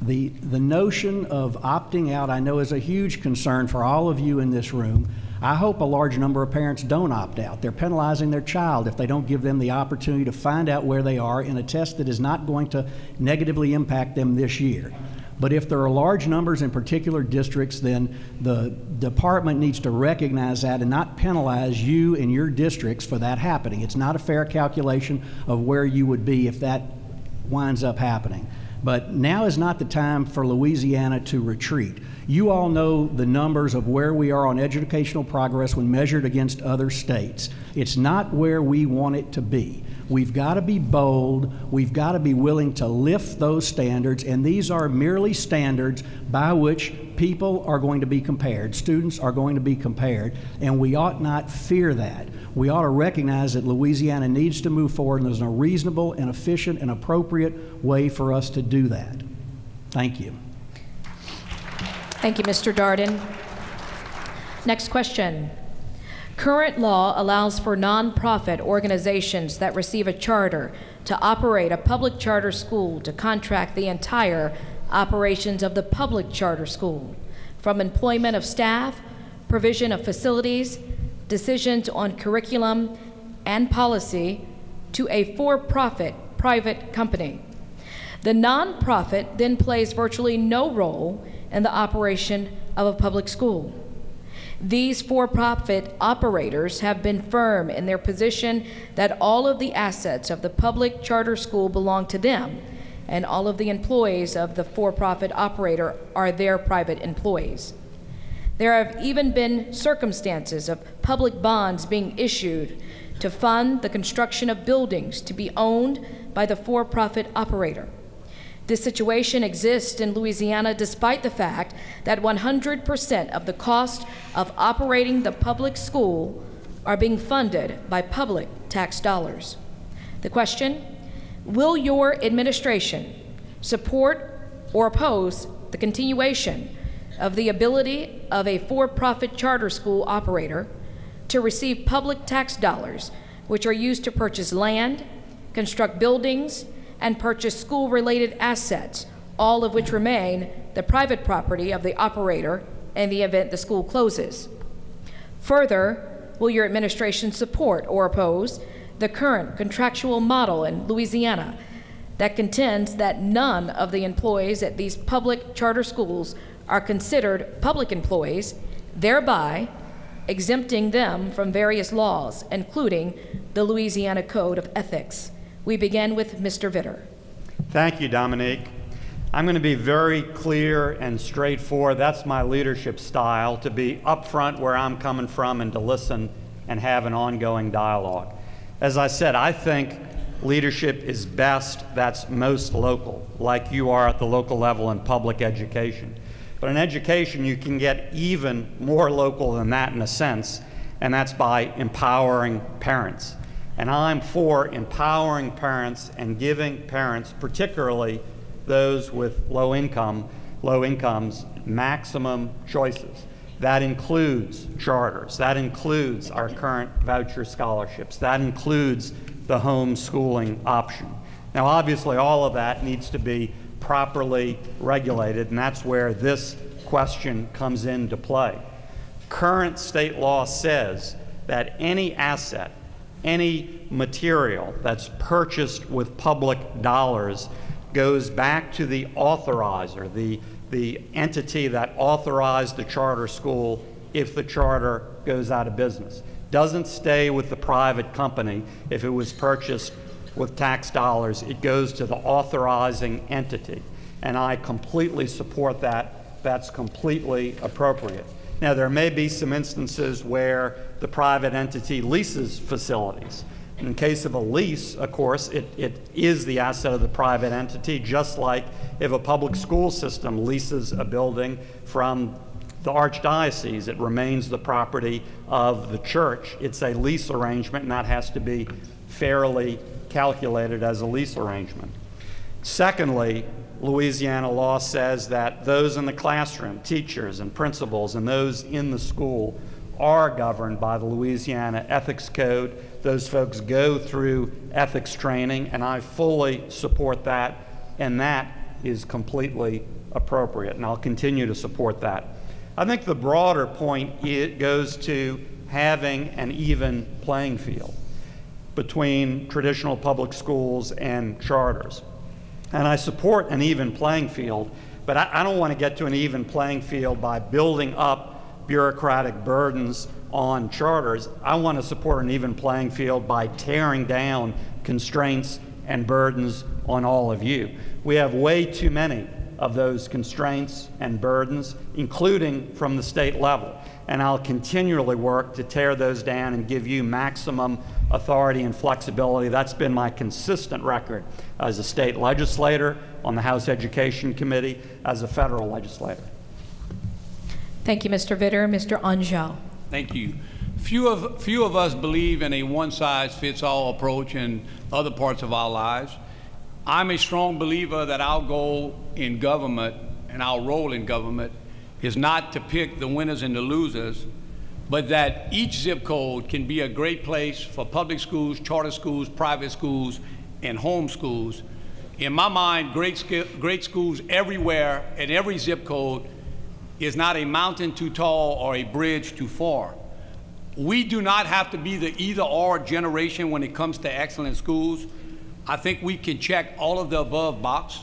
[SPEAKER 3] The notion of opting out, I know, is a huge concern for all of you in this room. I hope a large number of parents don't opt out. They're penalizing their child if they don't give them the opportunity to find out where they are in a test that is not going to negatively impact them this year. But if there are large numbers in particular districts, then the department needs to recognize that and not penalize you and your districts for that happening. It's not a fair calculation of where you would be if that winds up happening. But now is not the time for Louisiana to retreat. You all know the numbers of where we are on educational progress when measured against other states. It's not where we want it to be. We've got to be bold. We've got to be willing to lift those standards, and these are merely standards by which people are going to be compared. Students are going to be compared, and we ought not fear that. We ought to recognize that Louisiana needs to move forward, and there's a reasonable and efficient and appropriate way for us to do that. Thank you.
[SPEAKER 4] Thank you, Mr. Darden. Next question. Current law allows for nonprofit organizations that receive a charter to operate a public charter school to contract the entire operations of the public charter school, from employment of staff, provision of facilities, decisions on curriculum and policy, to a for-profit private company. The nonprofit then plays virtually no role in the operation of a public school. These for-profit operators have been firm in their position that all of the assets of the public charter school belong to them, and all of the employees of the for-profit operator are their private employees. There have even been circumstances of public bonds being issued to fund the construction of buildings to be owned by the for-profit operator. This situation exists in Louisiana despite the fact that 100% of the cost of operating the public school are being funded by public tax dollars. The question, will your administration support or oppose the continuation of the ability of a for-profit charter school operator to receive public tax dollars, which are used to purchase land, construct buildings, and purchase school-related assets, all of which remain the private property of the operator in the event the school closes. Further, will your administration support or oppose the current contractual model in Louisiana that contends that none of the employees at these public charter schools are considered public employees, thereby exempting them from various laws, including the Louisiana Code of Ethics? We begin with Mr. Vitter.
[SPEAKER 6] Thank you, Dominique. I'm going to be very clear and straightforward. That's my leadership style, to be upfront where I'm coming from and to listen and have an ongoing dialogue. As I said, I think leadership is best that's most local, like you are at the local level in public education. But in education, you can get even more local than that in a sense, and that's by empowering parents. And I'm for empowering parents and giving parents, particularly those with low incomes, maximum choices. That includes charters. That includes our current voucher scholarships. That includes the homeschooling option. Now, obviously, all of that needs to be properly regulated, and that's where this question comes into play. Current state law says that any asset, any material that's purchased with public dollars goes back to the authorizer, the entity that authorized the charter school if the charter goes out of business. Doesn't stay with the private company if it was purchased with tax dollars. It goes to the authorizing entity. And I completely support that. That's completely appropriate. Now, there may be some instances where the private entity leases facilities. In case of a lease, of course, it is the asset of the private entity, just like if a public school system leases a building from the archdiocese, it remains the property of the church. It's a lease arrangement, and that has to be fairly calculated as a lease arrangement. Secondly, Louisiana law says that those in the classroom, teachers and principals, and those in the school are governed by the Louisiana Ethics Code. Those folks go through ethics training, and I fully support that, and that is completely appropriate, and I'll continue to support that. I think the broader point goes to having an even playing field between traditional public schools and charters. And I support an even playing field, but I don't want to get to an even playing field by building up bureaucratic burdens on charters. I want to support an even playing field by tearing down constraints and burdens on all of you. We have way too many of those constraints and burdens, including from the state level. And I'll continually work to tear those down and give you maximum authority and flexibility. That's been my consistent record as a state legislator, on the House Education Committee, as a federal legislator.
[SPEAKER 4] Thank you, Mr. Vitter. Mr. Angel.
[SPEAKER 2] Thank you. Few of us believe in a one-size-fits-all approach in other parts of our lives. I'm a strong believer that our goal in government and our role in government is not to pick the winners and the losers, but that each zip code can be a great place for public schools, charter schools, private schools, and home schools. In my mind, great schools everywhere in every zip code is not a mountain too tall or a bridge too far. We do not have to be the either-or generation when it comes to excellent schools. I think we can check all of the above box,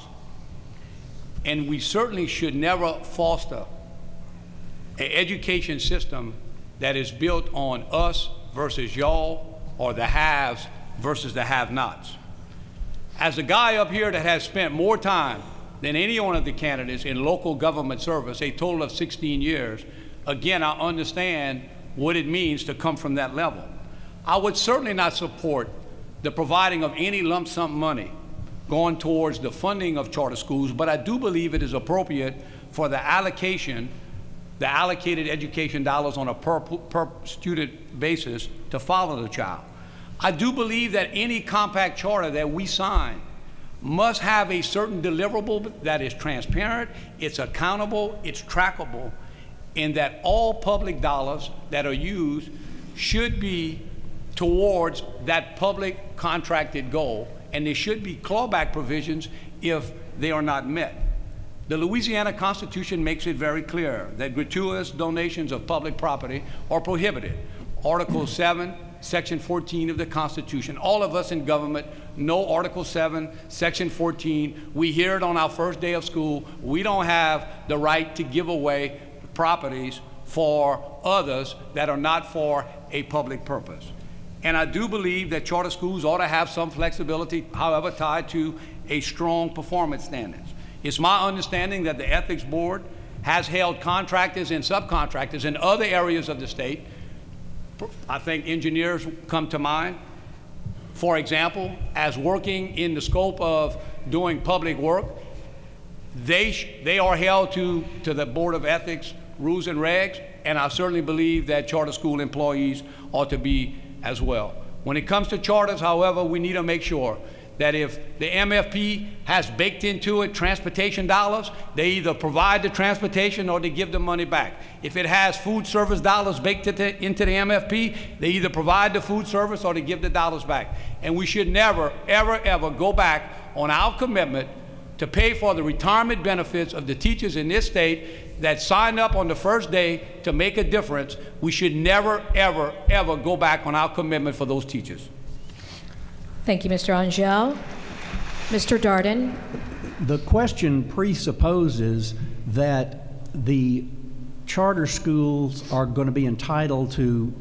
[SPEAKER 2] and we certainly should never foster an education system that is built on us versus y'all, or the haves versus the have-nots. As a guy up here that has spent more time than any one of the candidates in local government service, a total of 16 years, again, I understand what it means to come from that level. I would certainly not support the providing of any lump sum money going towards the funding of charter schools, but I do believe it is appropriate for the allocated education dollars on a per student basis to follow the child. I do believe that any compact charter that we sign must have a certain deliverable that is transparent, it's accountable, it's trackable, and that all public dollars that are used should be towards that public contracted goal, and there should be clawback provisions if they are not met. The Louisiana Constitution makes it very clear that gratuitous donations of public property are prohibited. Article 7, Section 14 of the Constitution. All of us in government know Article 7, Section 14. We hear it on our first day of school. We don't have the right to give away properties for others that are not for a public purpose. And I do believe that charter schools ought to have some flexibility, however, tied to a strong performance standards. It's my understanding that the Ethics Board has held contractors and subcontractors in other areas of the state. I think engineers come to mind, for example, as working in the scope of doing public work. They are held to the Board of Ethics rules and regs, and I certainly believe that charter school employees ought to be as well. When it comes to charters, however, we need to make sure that if the MFP has baked into it transportation dollars, they either provide the transportation or they give the money back. If it has food service dollars baked into the MFP, they either provide the food service or they give the dollars back. And we should never, ever, ever go back on our commitment to pay for the retirement benefits of the teachers in this state that signed up on the first day to make a difference. We should never, ever, ever go back on our commitment for those teachers.
[SPEAKER 4] Thank you, Mr. Angel. Mr. Darden.
[SPEAKER 3] The question presupposes that the charter schools are going to be entitled to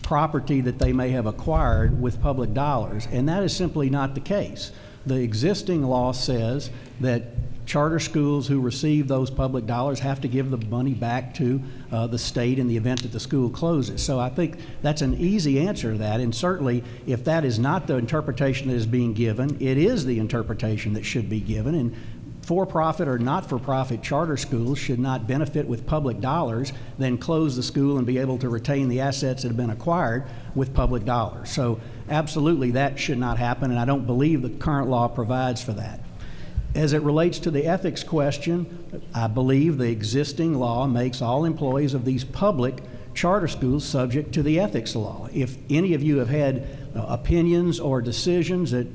[SPEAKER 3] property that they may have acquired with public dollars, and that is simply not the case. The existing law says that charter schools who receive those public dollars have to give the money back to the state in the event that the school closes. So I think that's an easy answer to that, and certainly if that is not the interpretation that is being given, it is the interpretation that should be given, and for-profit or not-for-profit charter schools should not benefit with public dollars, then close the school and be able to retain the assets that have been acquired with public dollars. So absolutely that should not happen, and I don't believe the current law provides for that. As it relates to the ethics question, I believe the existing law makes all employees of these public charter schools subject to the ethics law. If any of you have had opinions or decisions that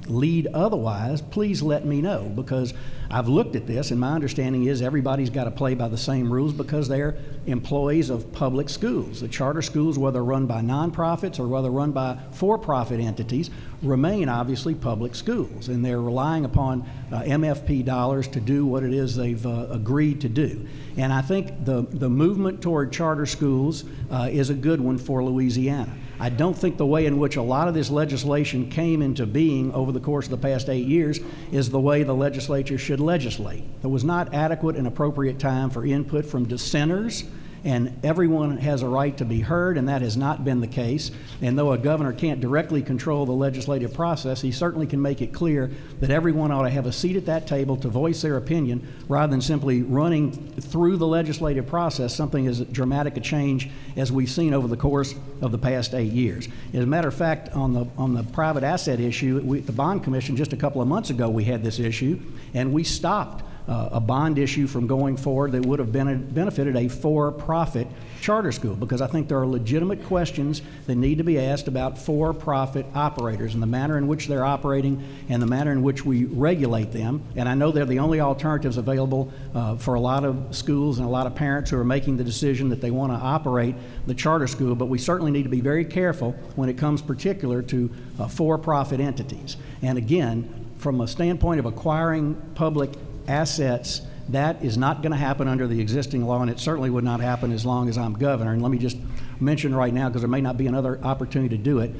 [SPEAKER 3] lead otherwise, please let me know, because I've looked at this and my understanding is everybody's got to play by the same rules because they're employees of public schools. The charter schools, whether run by nonprofits or whether run by for-profit entities, remain obviously public schools, and they're relying upon MFP dollars to do what it is they've agreed to do. And I think the movement toward charter schools is a good one for Louisiana. I don't think the way in which a lot of this legislation came into being over the course of the past 8 years is the way the legislature should legislate. There was not adequate and appropriate time for input from dissenters, and everyone has a right to be heard, and that has not been the case. And though a governor can't directly control the legislative process, he certainly can make it clear that everyone ought to have a seat at that table to voice their opinion rather than simply running through the legislative process something as dramatic a change as we've seen over the course of the past 8 years. As a matter of fact, on the private asset issue, the Bond Commission, just a couple of months ago, we had this issue, and we stopped a bond issue from going forward that would have benefited a for-profit charter school, because I think there are legitimate questions that need to be asked about for-profit operators and the manner in which they're operating and the manner in which we regulate them. And I know they're the only alternatives available for a lot of schools and a lot of parents who are making the decision that they want to operate the charter school, but we certainly need to be very careful when it comes particular to for-profit entities. And again, from a standpoint of acquiring public assets, that is not going to happen under the existing law, and it certainly would not happen as long as I'm governor. And let me just mention right now, because there may not be another opportunity to do it,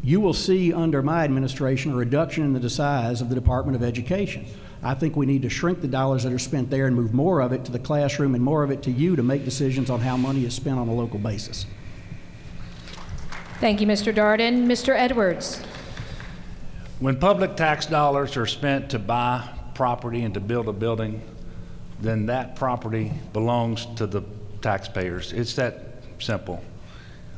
[SPEAKER 3] you will see under my administration a reduction in the size of the Department of Education. I think we need to shrink the dollars that are spent there and move more of it to the classroom and more of it to you to make decisions on how money is spent on a local basis.
[SPEAKER 4] Thank you, Mr. Darden. Mr. Edwards.
[SPEAKER 5] When public tax dollars are spent to buy property and to build a building, then that property belongs to the taxpayers. It's that simple.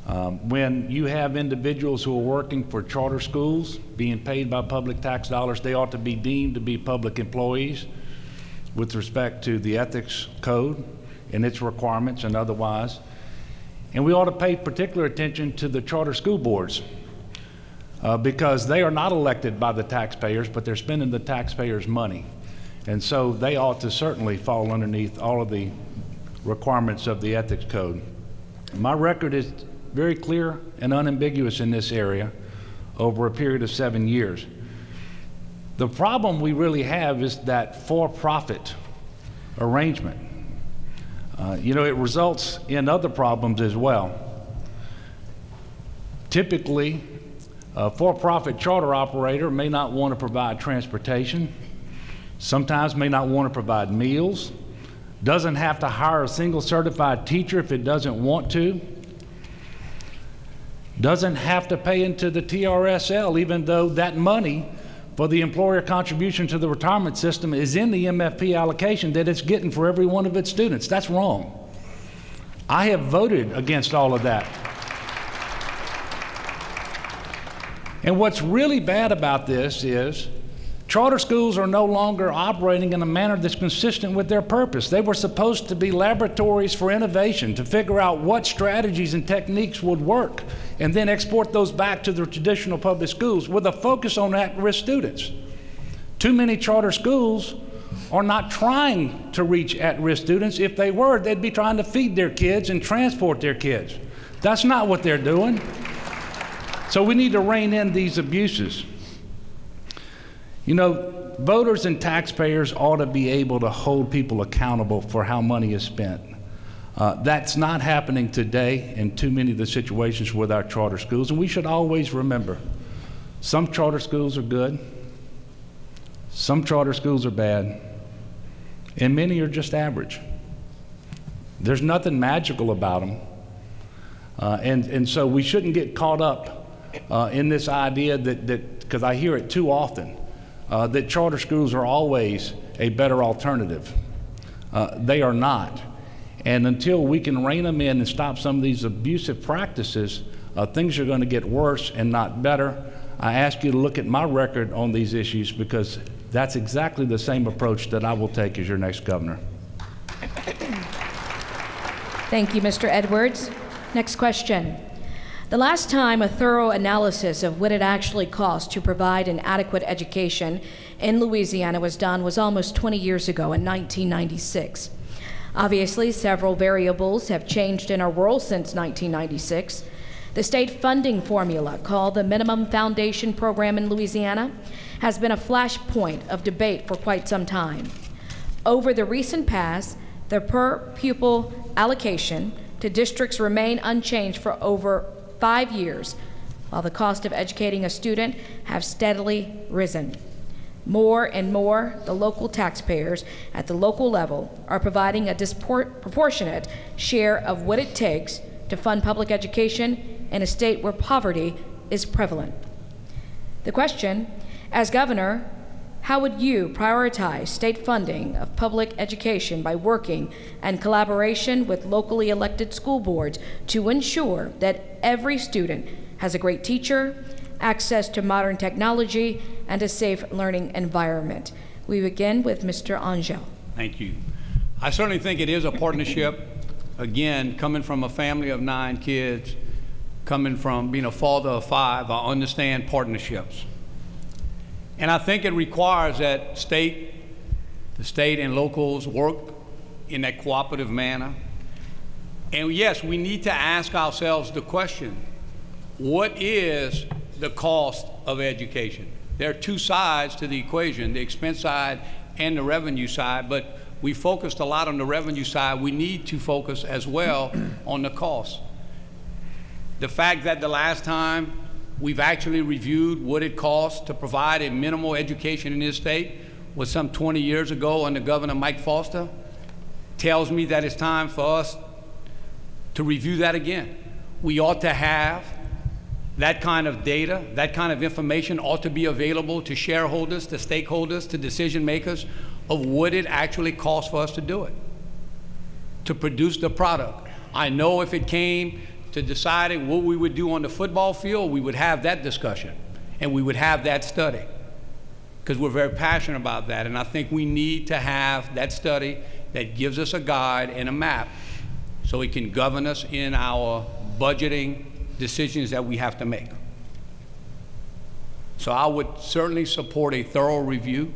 [SPEAKER 5] When you have individuals who are working for charter schools, being paid by public tax dollars, they ought to be deemed to be public employees with respect to the ethics code and its requirements and otherwise. And we ought to pay particular attention to the charter school boards because they are not elected by the taxpayers, but they're spending the taxpayers' money. And so they ought to certainly fall underneath all of the requirements of the ethics code. My record is very clear and unambiguous in this area over a period of 7 years. The problem we really have is that for-profit arrangement. You know, it results in other problems as well. Typically, a for-profit charter operator may not want to provide transportation, sometimes may not want to provide meals, doesn't have to hire a single certified teacher if it doesn't want to, doesn't have to pay into the TRSL even though that money for the employer contribution to the retirement system is in the MFP allocation that it's getting for every one of its students. That's wrong. I have voted against all of that. And what's really bad about this is charter schools are no longer operating in a manner that's consistent with their purpose. They were supposed to be laboratories for innovation, to figure out what strategies and techniques would work, and then export those back to the traditional public schools with a focus on at-risk students. Too many charter schools are not trying to reach at-risk students. If they were, they'd be trying to feed their kids and transport their kids. That's not what they're doing. So we need to rein in these abuses. You know, voters and taxpayers ought to be able to hold people accountable for how money is spent. That's not happening today in too many of the situations with our charter schools, and we should always remember, some charter schools are good, some charter schools are bad, and many are just average. There's nothing magical about them, and so we shouldn't get caught up in this idea that, because I hear it too often, that charter schools are always a better alternative. They are not. And until we can rein them in and stop some of these abusive practices, things are going to get worse and not better. I ask you to look at my record on these issues because that's exactly the same approach that I will take as your next governor.
[SPEAKER 4] Thank you, Mr. Edwards. Next question. The last time a thorough analysis of what it actually costs to provide an adequate education in Louisiana was done was almost 20 years ago in 1996. Obviously, several variables have changed in our world since 1996. The state funding formula, called the Minimum Foundation Program in Louisiana, has been a flashpoint of debate for quite some time. Over the recent past, the per pupil allocation to districts remain unchanged for over 5 years, while the cost of educating a student have steadily risen. More and more, the local taxpayers at the local level are providing a disproportionate share of what it takes to fund public education in a state where poverty is prevalent. The question, as governor, how would you prioritize state funding of public education by working in collaboration with locally elected school boards to ensure that every student has a great teacher, access to modern technology, and a safe learning environment? We begin with Mr. Angel.
[SPEAKER 2] Thank you. I certainly think it is a partnership. Again, coming from a family of 9 kids, coming from being a father of 5, I understand partnerships. And I think it requires that the state and locals work in that cooperative manner. And yes, we need to ask ourselves the question, what is the cost of education? There are 2 sides to the equation, the expense side and the revenue side, but we focused a lot on the revenue side. We need to focus as well on the cost. The fact that the last time we've actually reviewed what it costs to provide a minimal education in this state was some 20 years ago under Governor Mike Foster tells me that it's time for us to review that again. We ought to have that kind of data, that kind of information ought to be available to shareholders, to stakeholders, to decision makers of what it actually costs for us to do it, to produce the product. I know if it came to deciding what we would do on the football field, we would have that discussion and we would have that study, because we're very passionate about that. And I think we need to have that study that gives us a guide and a map so it can govern us in our budgeting decisions that we have to make. So I would certainly support a thorough review.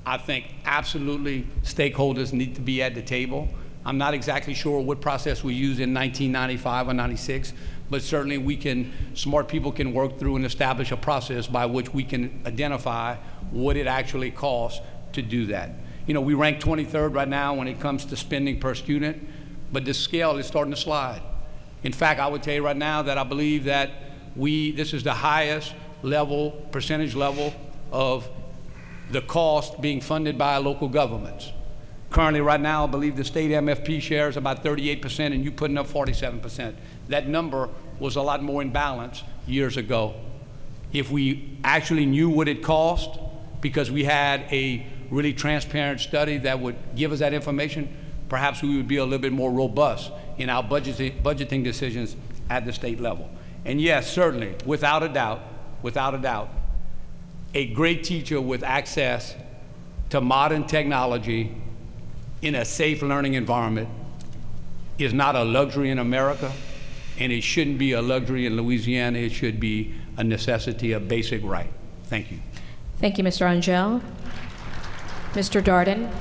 [SPEAKER 2] I think absolutely stakeholders need to be at the table. I'm not exactly sure what process we used in 1995 or 96, but certainly smart people can work through and establish a process by which we can identify what it actually costs to do that. You know, we rank 23rd right now when it comes to spending per student, but the scale is starting to slide. In fact, I would tell you right now that I believe that this is the highest level, percentage level of the cost being funded by local governments. Currently, right now, I believe the state MFP share is about 38%, and you putting up 47%. That number was a lot more in balance years ago. If we actually knew what it cost, because we had a really transparent study that would give us that information, perhaps we would be a little bit more robust in our budgeting decisions at the state level. And yes, certainly, without a doubt, a great teacher with access to modern technology in a safe learning environment is not a luxury in America, and it shouldn't be a luxury in Louisiana. It should be a necessity, a basic right. Thank you.
[SPEAKER 4] Thank you, Mr. Angel. Mr. Darden.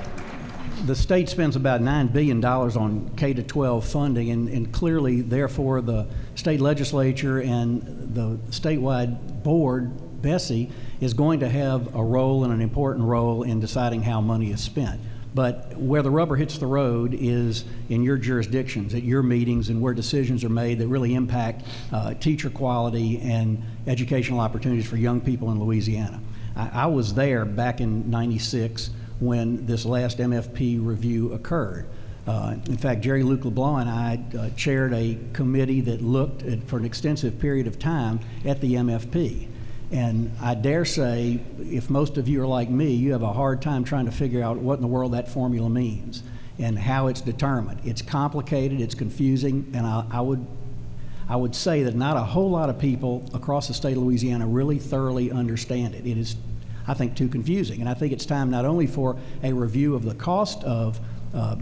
[SPEAKER 3] The state spends about $9 billion on K-12 funding, and clearly, therefore, the state legislature and the statewide board, Bessie, is going to have a role and an important role in deciding how money is spent. But where the rubber hits the road is in your jurisdictions, at your meetings, and where decisions are made that really impact teacher quality and educational opportunities for young people in Louisiana. I was there back in '96 when this last MFP review occurred. In fact, Jerry Luke LeBlanc and I chaired a committee that looked for an extensive period of time at the MFP. And I dare say, if most of you are like me, you have a hard time trying to figure out what in the world that formula means and how it's determined. It's complicated, it's confusing, and I would say that not a whole lot of people across the state of Louisiana really thoroughly understand it. It is, I think, too confusing. And I think it's time not only for a review of the cost of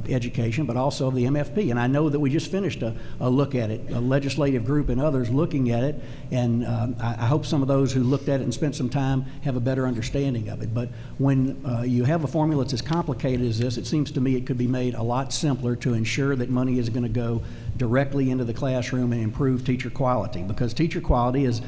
[SPEAKER 3] education, but also of the MFP. And I know that we just finished a look at it, a legislative group and others looking at it, and I hope some of those who looked at it and spent some time have a better understanding of it. But when you have a formula that's as complicated as this, it seems to me it could be made a lot simpler to ensure that money is going to go directly into the classroom and improve teacher quality, because teacher quality is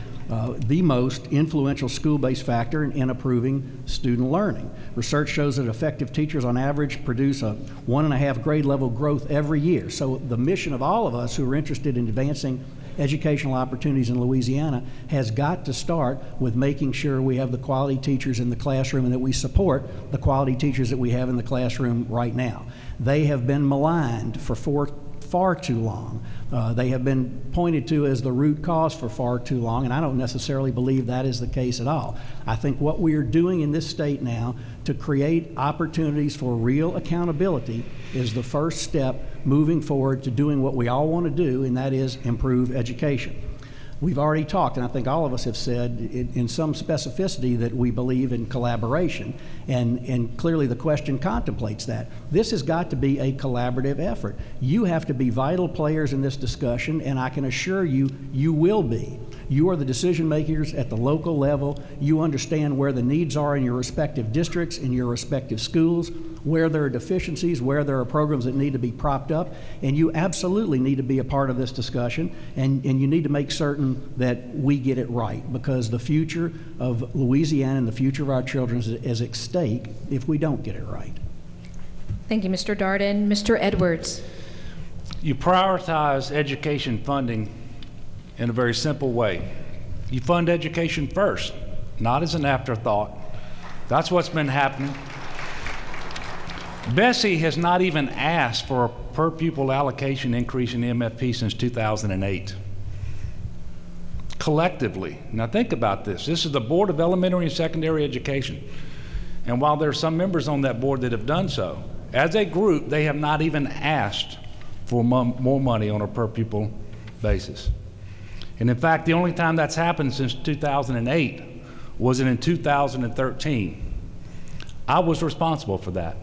[SPEAKER 3] the most influential school-based factor in improving student learning. Research shows that effective teachers on average produce a 1.5 grade level growth every year. So the mission of all of us who are interested in advancing educational opportunities in Louisiana has got to start with making sure we have the quality teachers in the classroom and that we support the quality teachers that we have in the classroom right now. They have been maligned for far too long. They have been pointed to as the root cause for far too long, and I don't necessarily believe that is the case at all. I think what we are doing in this state now to create opportunities for real accountability is the first step moving forward to doing what we all want to do, and that is improve education. We've already talked, and I think all of us have said in some specificity that we believe in collaboration, and clearly the question contemplates that. This has got to be a collaborative effort. You have to be vital players in this discussion, and I can assure you, you will be. You are the decision makers at the local level. You understand where the needs are in your respective districts, in your respective schools, where there are deficiencies, where there are programs that need to be propped up, and you absolutely need to be a part of this discussion, and you need to make certain that we get it right, because the future of Louisiana and the future of our children is at stake if we don't get it right.
[SPEAKER 4] Thank you, Mr. Darden. Mr. Edwards.
[SPEAKER 5] You prioritize education funding in a very simple way. You fund education first, not as an afterthought. That's what's been happening. Bessie has not even asked for a per pupil allocation increase in the MFP since 2008. Collectively. Now think about this. This is the Board of Elementary and Secondary Education. And while there are some members on that board that have done so, as a group, they have not even asked for more money on a per pupil basis. And in fact, the only time that's happened since 2008 was in 2013. I was responsible for that.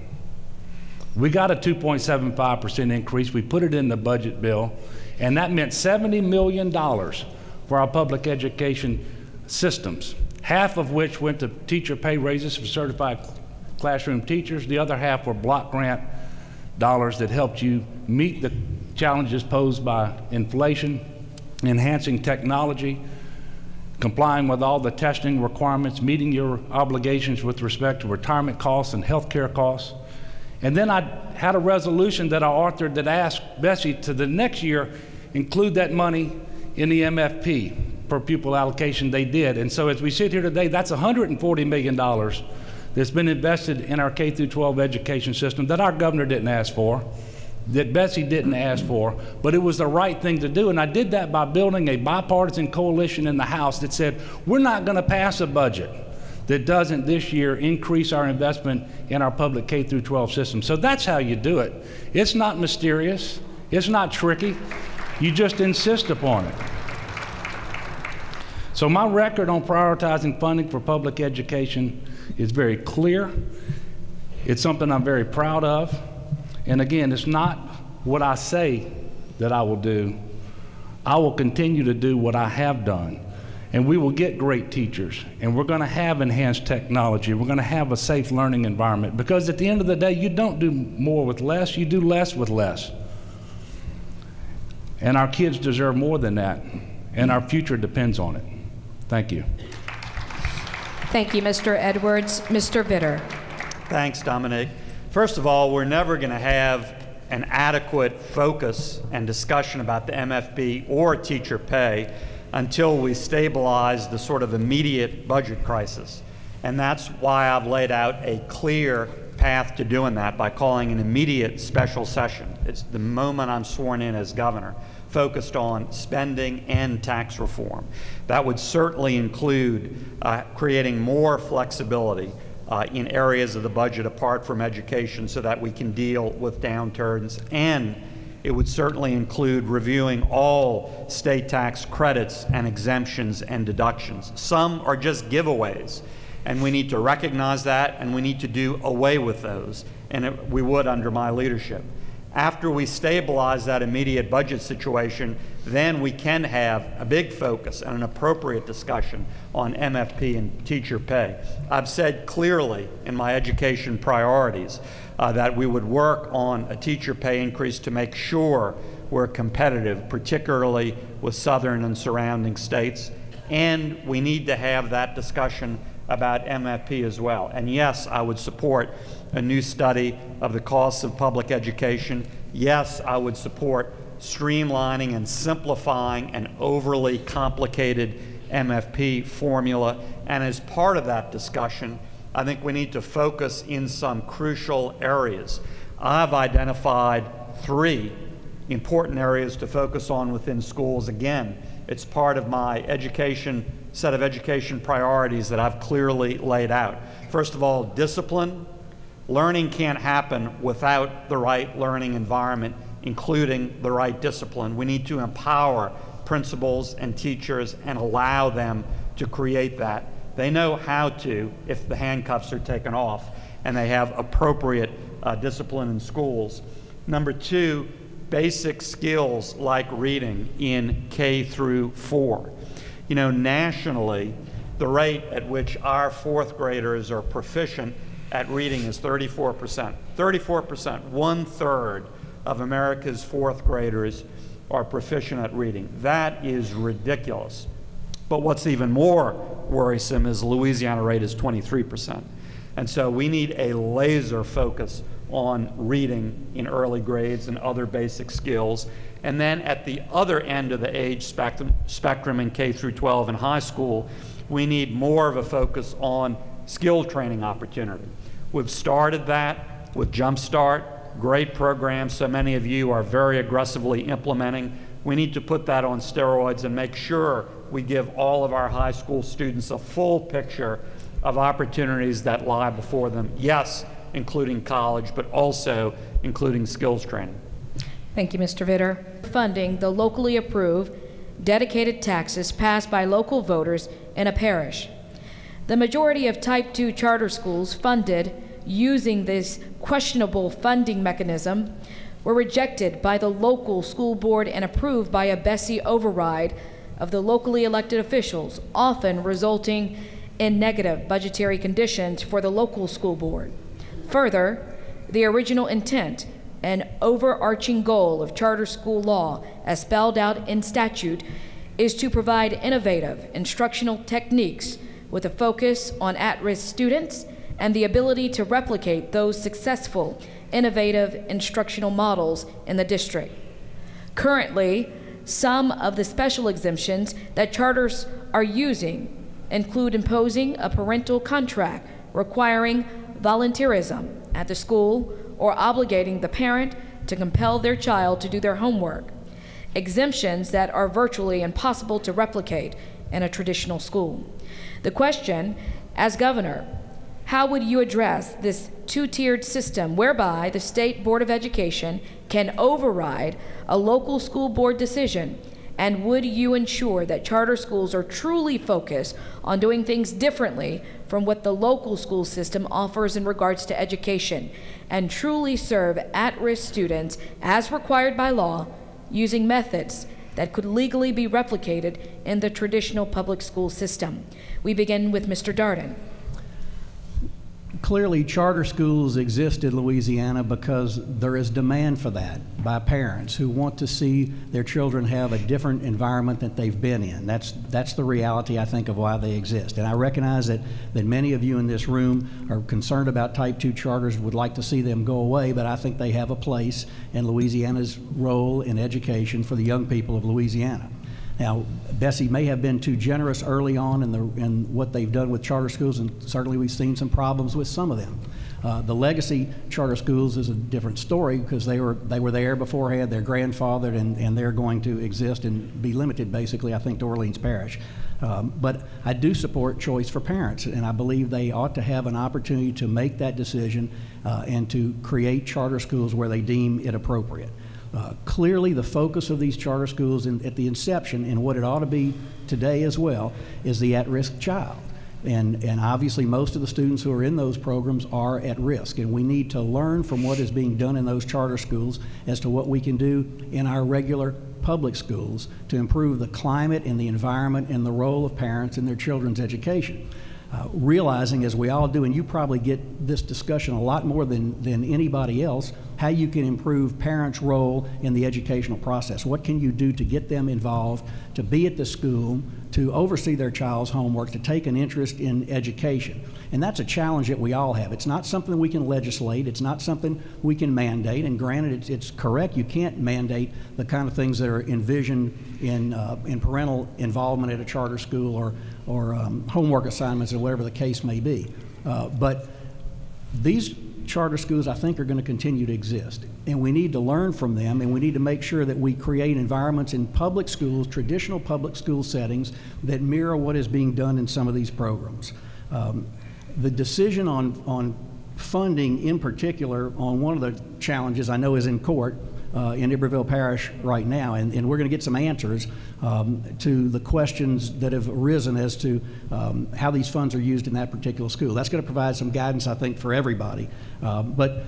[SPEAKER 5] We got a 2.75% increase. We put it in the budget bill, and that meant $70 million for our public education systems, half of which went to teacher pay raises for certified classroom teachers. The other half were block grant dollars that helped you meet the challenges posed by inflation, enhancing technology, complying with all the testing requirements, meeting your obligations with respect to retirement costs and health care costs. And then I had a resolution that I authored that asked Bessie to the next year include that money in the MFP per pupil allocation. They did. And so as we sit here today, that's $140 million that's been invested in our K through 12 education system that our governor didn't ask for, that Bessie didn't ask for, but it was the right thing to do. And I did that by building a bipartisan coalition in the House that said, we're not going to pass a budget that doesn't this year increase our investment in our public K through 12 system. So that's how you do it. It's not mysterious. It's not tricky. You just insist upon it. So my record on prioritizing funding for public education is very clear. It's something I'm very proud of. And again, it's not what I say that I will do. I will continue to do what I have done. And we will get great teachers, and we're going to have enhanced technology. We're going to have a safe learning environment, because at the end of the day, you don't do more with less, you do less with less. And our kids deserve more than that, and our future depends on it. Thank you.
[SPEAKER 4] Thank you, Mr. Edwards. Mr. Vitter.
[SPEAKER 6] Thanks, Dominique. First of all, we're never going to have an adequate focus and discussion about the MFP or teacher pay until we stabilize the sort of immediate budget crisis. And that's why I've laid out a clear path to doing that by calling an immediate special session. It's the moment I'm sworn in as governor, focused on spending and tax reform. That would certainly include creating more flexibility in areas of the budget apart from education so that we can deal with downturns, and it would certainly include reviewing all state tax credits and exemptions and deductions. Some are just giveaways, and we need to recognize that, and we need to do away with those, and we would under my leadership. After we stabilize that immediate budget situation, then we can have a big focus and an appropriate discussion on MFP and teacher pay. I've said clearly in my education priorities that we would work on a teacher pay increase to make sure we're competitive, particularly with southern and surrounding states. And we need to have that discussion about MFP as well. And yes, I would support a new study of the costs of public education. Yes, I would support streamlining and simplifying an overly complicated MFP formula. And as part of that discussion, I think we need to focus in some crucial areas. I've identified 3 important areas to focus on within schools. Again, it's part of my set of education priorities that I've clearly laid out. First of all, discipline. Learning can't happen without the right learning environment, including the right discipline. We need to empower principals and teachers and allow them to create that. They know how to if the handcuffs are taken off and they have appropriate discipline in schools. Number 2, basic skills like reading in K through 4. You know, nationally, the rate at which our 4th graders are proficient at reading is 34%. 34%, 1/3 of America's 4th graders are proficient at reading. That is ridiculous. But what's even more worrisome is the Louisiana rate is 23%. And so we need a laser focus on reading in early grades and other basic skills. And then at the other end of the age spectrum in K through 12 and high school, we need more of a focus on skill training opportunity. We've started that with Jump Start, great program so many of you are very aggressively implementing. We need to put that on steroids and make sure we give all of our high school students a full picture of opportunities that lie before them. Yes, including college, but also including skills training.
[SPEAKER 4] Thank you, Mr. Vitter. Funding the locally approved dedicated taxes passed by local voters in a parish. The majority of Type 2 charter schools funded using this questionable funding mechanism were rejected by the local school board and approved by a Bessie override of the locally elected officials, often resulting in negative budgetary conditions for the local school board. Further, the original intent and overarching goal of charter school law, as spelled out in statute, is to provide innovative instructional techniques with a focus on at-risk students and the ability to replicate those successful, innovative instructional models in the district. Currently, some of the special exemptions that charters are using include imposing a parental contract requiring volunteerism at the school or obligating the parent to compel their child to do their homework, exemptions that are virtually impossible to replicate in a traditional school. The question, as governor, how would you address this two-tiered system whereby the State Board of Education can override a local school board decision? And would you ensure that charter schools are truly focused on doing things differently from what the local school system offers in regards to education, and truly serve at-risk students as required by law using methods that could legally be replicated in the traditional public school system? We begin with Mr. Darden.
[SPEAKER 3] Clearly, charter schools exist in Louisiana because there is demand for that by parents who want to see their children have a different environment that they've been in. That's the reality, I think, of why they exist. And I recognize that many of you in this room are concerned about Type 2 charters, would like to see them go away, but I think they have a place in Louisiana's role in education for the young people of Louisiana. Now, Bessie may have been too generous early on in what they've done with charter schools, and certainly we've seen some problems with some of them. The legacy charter schools is a different story because they were there beforehand, they're grandfathered, and they're going to exist and be limited, basically, I think, to Orleans Parish. But I do support choice for parents, and I believe they ought to have an opportunity to make that decision and to create charter schools where they deem it appropriate. Clearly, the focus of these charter schools at the inception, and what it ought to be today as well, is the at-risk child. And obviously, most of the students who are in those programs are at risk, and we need to learn from what is being done in those charter schools as to what we can do in our regular public schools to improve the climate and the environment and the role of parents in their children's education. Realizing, as we all do, and you probably get this discussion a lot more than anybody else, how you can improve parents' role in the educational process. What can you do to get them involved, to be at the school, to oversee their child's homework, to take an interest in education? And that's a challenge that we all have. It's not something we can legislate. It's not something we can mandate. And granted, it's correct, you can't mandate the kind of things that are envisioned in parental involvement at a charter school or homework assignments or whatever the case may be. But these charter schools, I think, are going to continue to exist. And we need to learn from them, and we need to make sure that we create environments in public schools, traditional public school settings, that mirror what is being done in some of these programs. The decision on funding, in particular, on one of the challenges I know is in court in Iberville Parish right now, and we're going to get some answers to the questions that have arisen as to how these funds are used in that particular school. That's going to provide some guidance, I think, for everybody. But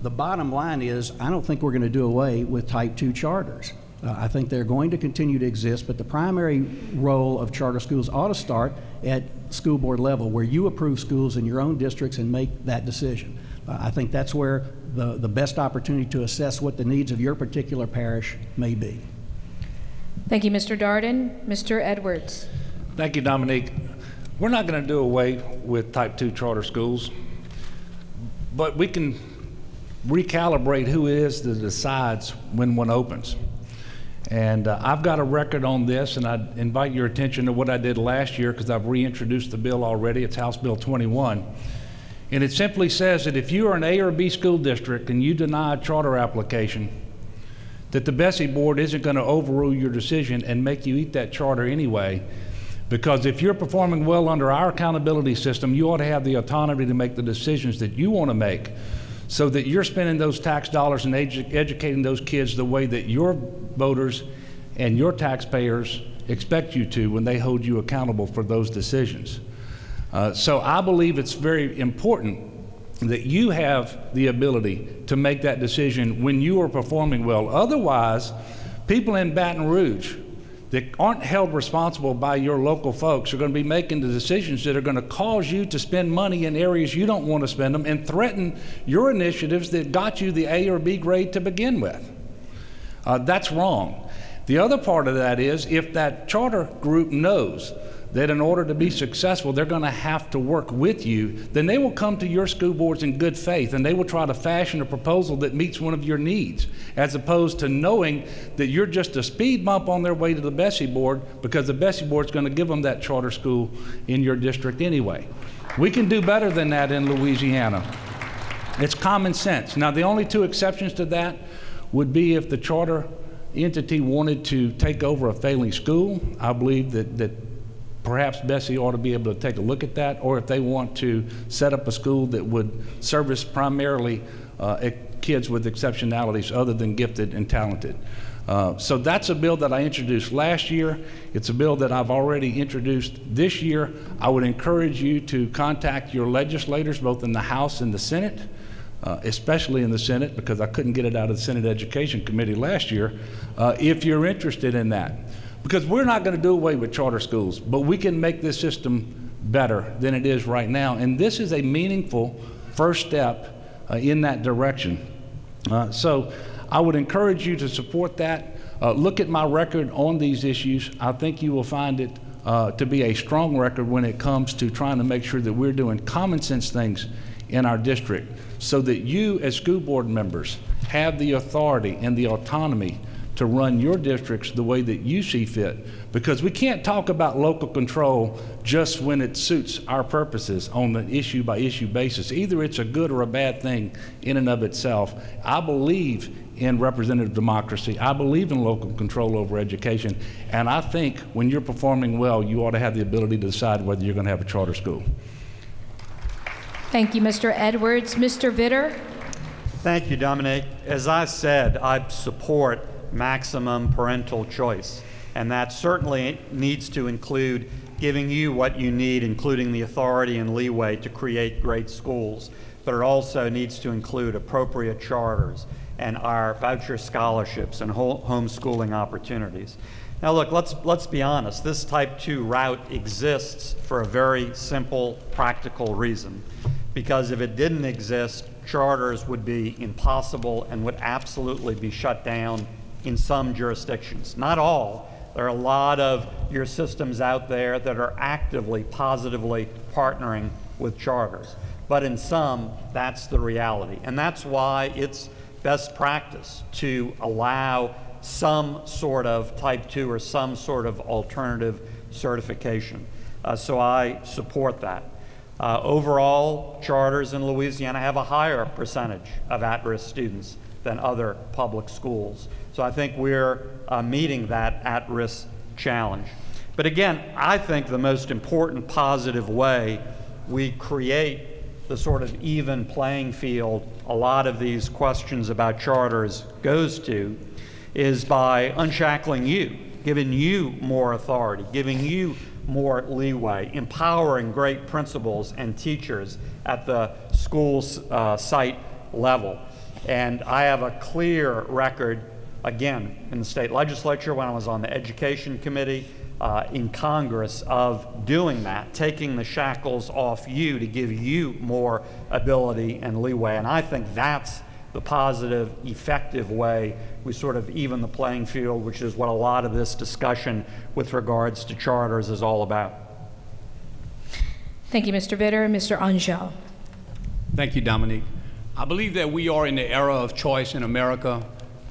[SPEAKER 3] the bottom line is, I don't think we're going to do away with Type 2 charters. I think they're going to continue to exist, but the primary role of charter schools ought to start at school board level, where you approve schools in your own districts and make that decision. I think that's where the best opportunity to assess what the needs of your particular parish may be.
[SPEAKER 4] Thank you, Mr. Darden. Mr. Edwards.
[SPEAKER 5] Thank you, Dominique. We're not going to do away with Type 2 charter schools, but we can recalibrate who it is that decides when one opens. And I've got a record on this, and I invite your attention to what I did last year, because I've reintroduced the bill already. It's House Bill 21. And it simply says that if you are an A or B school district and you deny a charter application, that the Bessie Board isn't going to overrule your decision and make you eat that charter anyway. Because if you're performing well under our accountability system, you ought to have the autonomy to make the decisions that you want to make. so that you're spending those tax dollars and educating those kids the way that your voters and your taxpayers expect you to when they hold you accountable for those decisions. So I believe it's very important that you have the ability to make that decision when you are performing well. Otherwise, people in Baton Rouge that aren't held responsible by your local folks are going to be making the decisions that are going to cause you to spend money in areas you don't want to spend them and threaten your initiatives that got you the A or B grade to begin with. That's wrong. The other part of that is if that charter group knows that in order to be successful, they're going to have to work with you, then they will come to your school boards in good faith and they will try to fashion a proposal that meets one of your needs, as opposed to knowing that you're just a speed bump on their way to the Bessie board because the Bessie board's going to give them that charter school in your district anyway. We can do better than that in Louisiana. It's common sense. Now, the only two exceptions to that would be if the charter entity wanted to take over a failing school. I believe that perhaps Bessie ought to be able to take a look at that, or if they want to set up a school that would service primarily kids with exceptionalities other than gifted and talented. So that's a bill that I introduced last year. It's a bill that I've already introduced this year. I would encourage you to contact your legislators, both in the House and the Senate, especially in the Senate, because I couldn't get it out of the Senate Education Committee last year, if you're interested in that. Because we're not going to do away with charter schools, but we can make this system better than it is right now. And this is a meaningful first step in that direction. So I would encourage you to support that. Look at my record on these issues. I think you will find it to be a strong record when it comes to trying to make sure that we're doing common sense things in our district so that you as school board members have the authority and the autonomy to run your districts the way that you see fit, because we can't talk about local control just when it suits our purposes on an issue by issue basis. Either it's a good or a bad thing in and of itself. I believe in representative democracy. I believe in local control over education, and I think when you're performing well, you ought to have the ability to decide whether you're going to have a charter school.
[SPEAKER 4] Thank you, Mr. Edwards. Mr. Vitter.
[SPEAKER 6] Thank you, Dominique. As I said, I support maximum parental choice, and that certainly needs to include giving you what you need, including the authority and leeway to create great schools, but it also needs to include appropriate charters and our voucher scholarships and homeschooling opportunities. Now look, let's be honest, this type 2 route exists for a very simple, practical reason, because if it didn't exist, charters would be impossible and would absolutely be shut down in some jurisdictions. Not all. There are a lot of your systems out there that are actively, positively partnering with charters. But in some, that's the reality. And that's why it's best practice to allow some sort of type 2 or some sort of alternative certification. So I support that. Overall, charters in Louisiana have a higher percentage of at-risk students than other public schools. So I think we're meeting that at-risk challenge. But again, I think the most important positive way we create the sort of even playing field a lot of these questions about charters goes to is by unshackling you, giving you more authority, giving you more leeway, empowering great principals and teachers at the school site level. And I have a clear record, again, in the state legislature when I was on the education committee, in Congress, of doing that, taking the shackles off you to give you more ability and leeway. And I think that's the positive, effective way we sort of even the playing field, which is what a lot of this discussion with regards to charters is all about.
[SPEAKER 4] Thank you, Mr. Vitter. Mr. Angel.
[SPEAKER 2] Thank you, Dominique. I believe that we are in the era of choice in America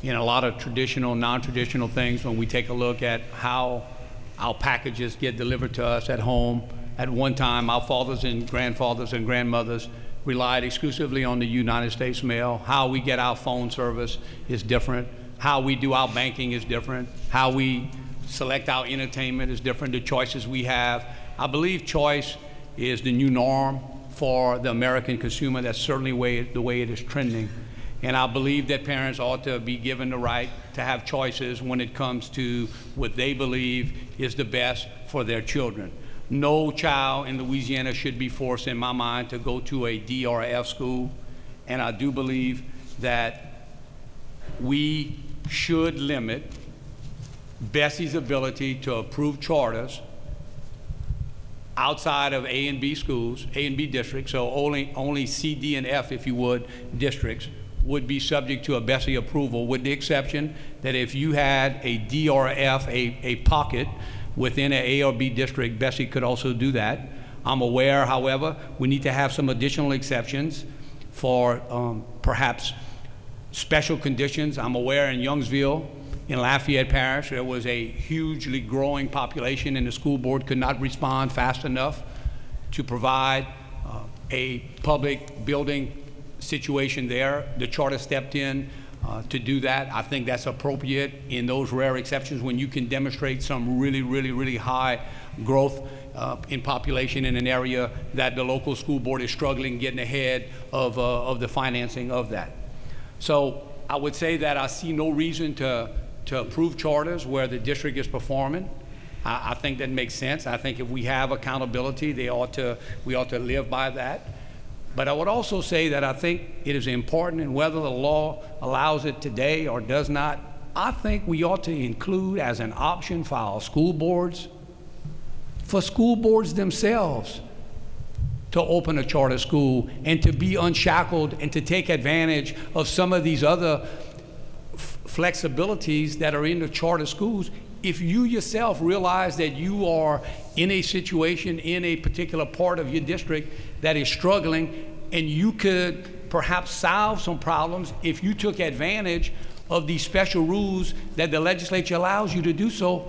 [SPEAKER 2] in a lot of traditional, non-traditional things when we take a look at how our packages get delivered to us at home. At one time, our fathers and grandfathers and grandmothers relied exclusively on the United States mail. How we get our phone service is different. How we do our banking is different. How we select our entertainment is different. The choices we have. I believe choice is the new norm for the American consumer. That's certainly the way it is trending. And I believe that parents ought to be given the right to have choices when it comes to what they believe is the best for their children. No child in Louisiana should be forced, in my mind, to go to a D or a F school. And I do believe that we should limit Bessie's ability to approve charters outside of A and B schools, A and B districts, so only C, D, and F, if you would, districts would be subject to a Bessie approval, with the exception that if you had a D or a F, a pocket within an A or B district, Bessie could also do that. I'm aware, however, we need to have some additional exceptions for perhaps special conditions. I'm aware in Youngsville, in Lafayette Parish, there was a hugely growing population, and the school board could not respond fast enough to provide a public building situation there. The charter stepped in to do that. I think that's appropriate in those rare exceptions when you can demonstrate some really high growth in population in an area that the local school board is struggling getting ahead of the financing of that. So I would say that I see no reason to approve charters where the district is performing. I think that makes sense. I think if we have accountability, we ought to live by that. But I would also say that I think it is important, and whether the law allows it today or does not, I think we ought to include as an option for our school boards, for school boards themselves to open a charter school and to be unshackled and to take advantage of some of these other flexibilities that are in the charter schools. If you yourself realize that you are in a situation in a particular part of your district that is struggling, and you could perhaps solve some problems if you took advantage of these special rules that the legislature allows you to do so,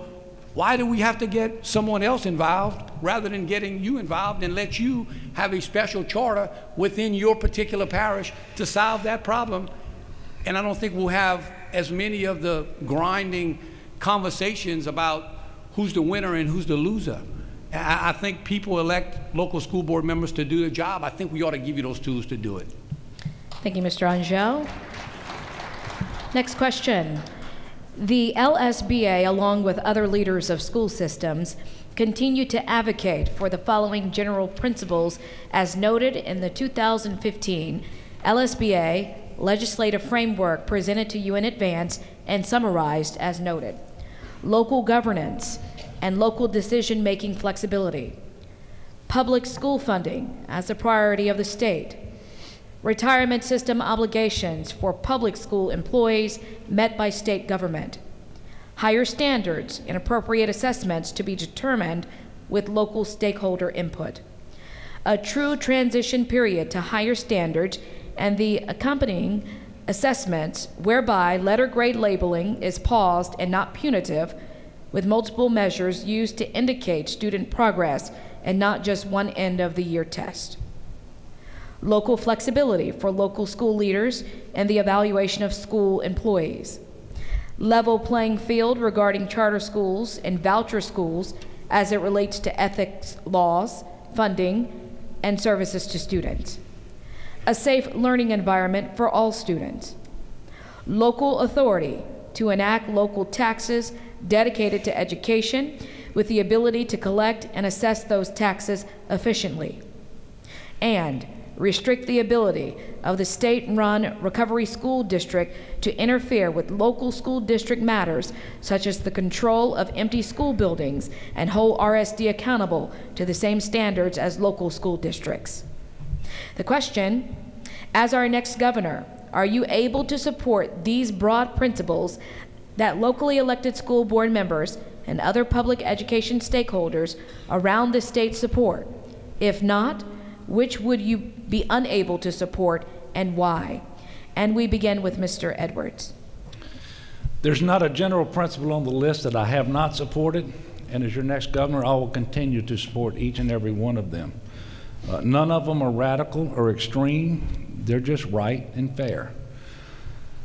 [SPEAKER 2] why do we have to get someone else involved rather than getting you involved and let you have a special charter within your particular parish to solve that problem? And I don't think we'll have as many of the grinding conversations about who's the winner and who's the loser. I think people elect local school board members to do their job. I think we ought to give you those tools to do it.
[SPEAKER 4] Thank you, Mr. Angel. Next question. The LSBA, along with other leaders of school systems, continue to advocate for the following general principles as noted in the 2015 LSBA legislative framework presented to you in advance and summarized as noted. Local governance and local decision-making flexibility. Public school funding as a priority of the state. Retirement system obligations for public school employees met by state government. Higher standards and appropriate assessments to be determined with local stakeholder input. A true transition period to higher standards and the accompanying assessments whereby letter grade labeling is paused and not punitive, with multiple measures used to indicate student progress and not just one end of the year test. Local flexibility for local school leaders and the evaluation of school employees. Level playing field regarding charter schools and voucher schools as it relates to ethics laws, funding, and services to students. A safe learning environment for all students. Local authority to enact local taxes dedicated to education with the ability to collect and assess those taxes efficiently. And restrict the ability of the state-run recovery school district to interfere with local school district matters such as the control of empty school buildings and hold RSD accountable to the same standards as local school districts. The question, as our next governor, are you able to support these broad principles that locally elected school board members and other public education stakeholders around the state support? If not, which would you be unable to support and why? And we begin with Mr. Edwards.
[SPEAKER 5] There's not a general principle on the list that I have not supported, and as your next governor, I will continue to support each and every one of them. None of them are radical or extreme. They're just right and fair.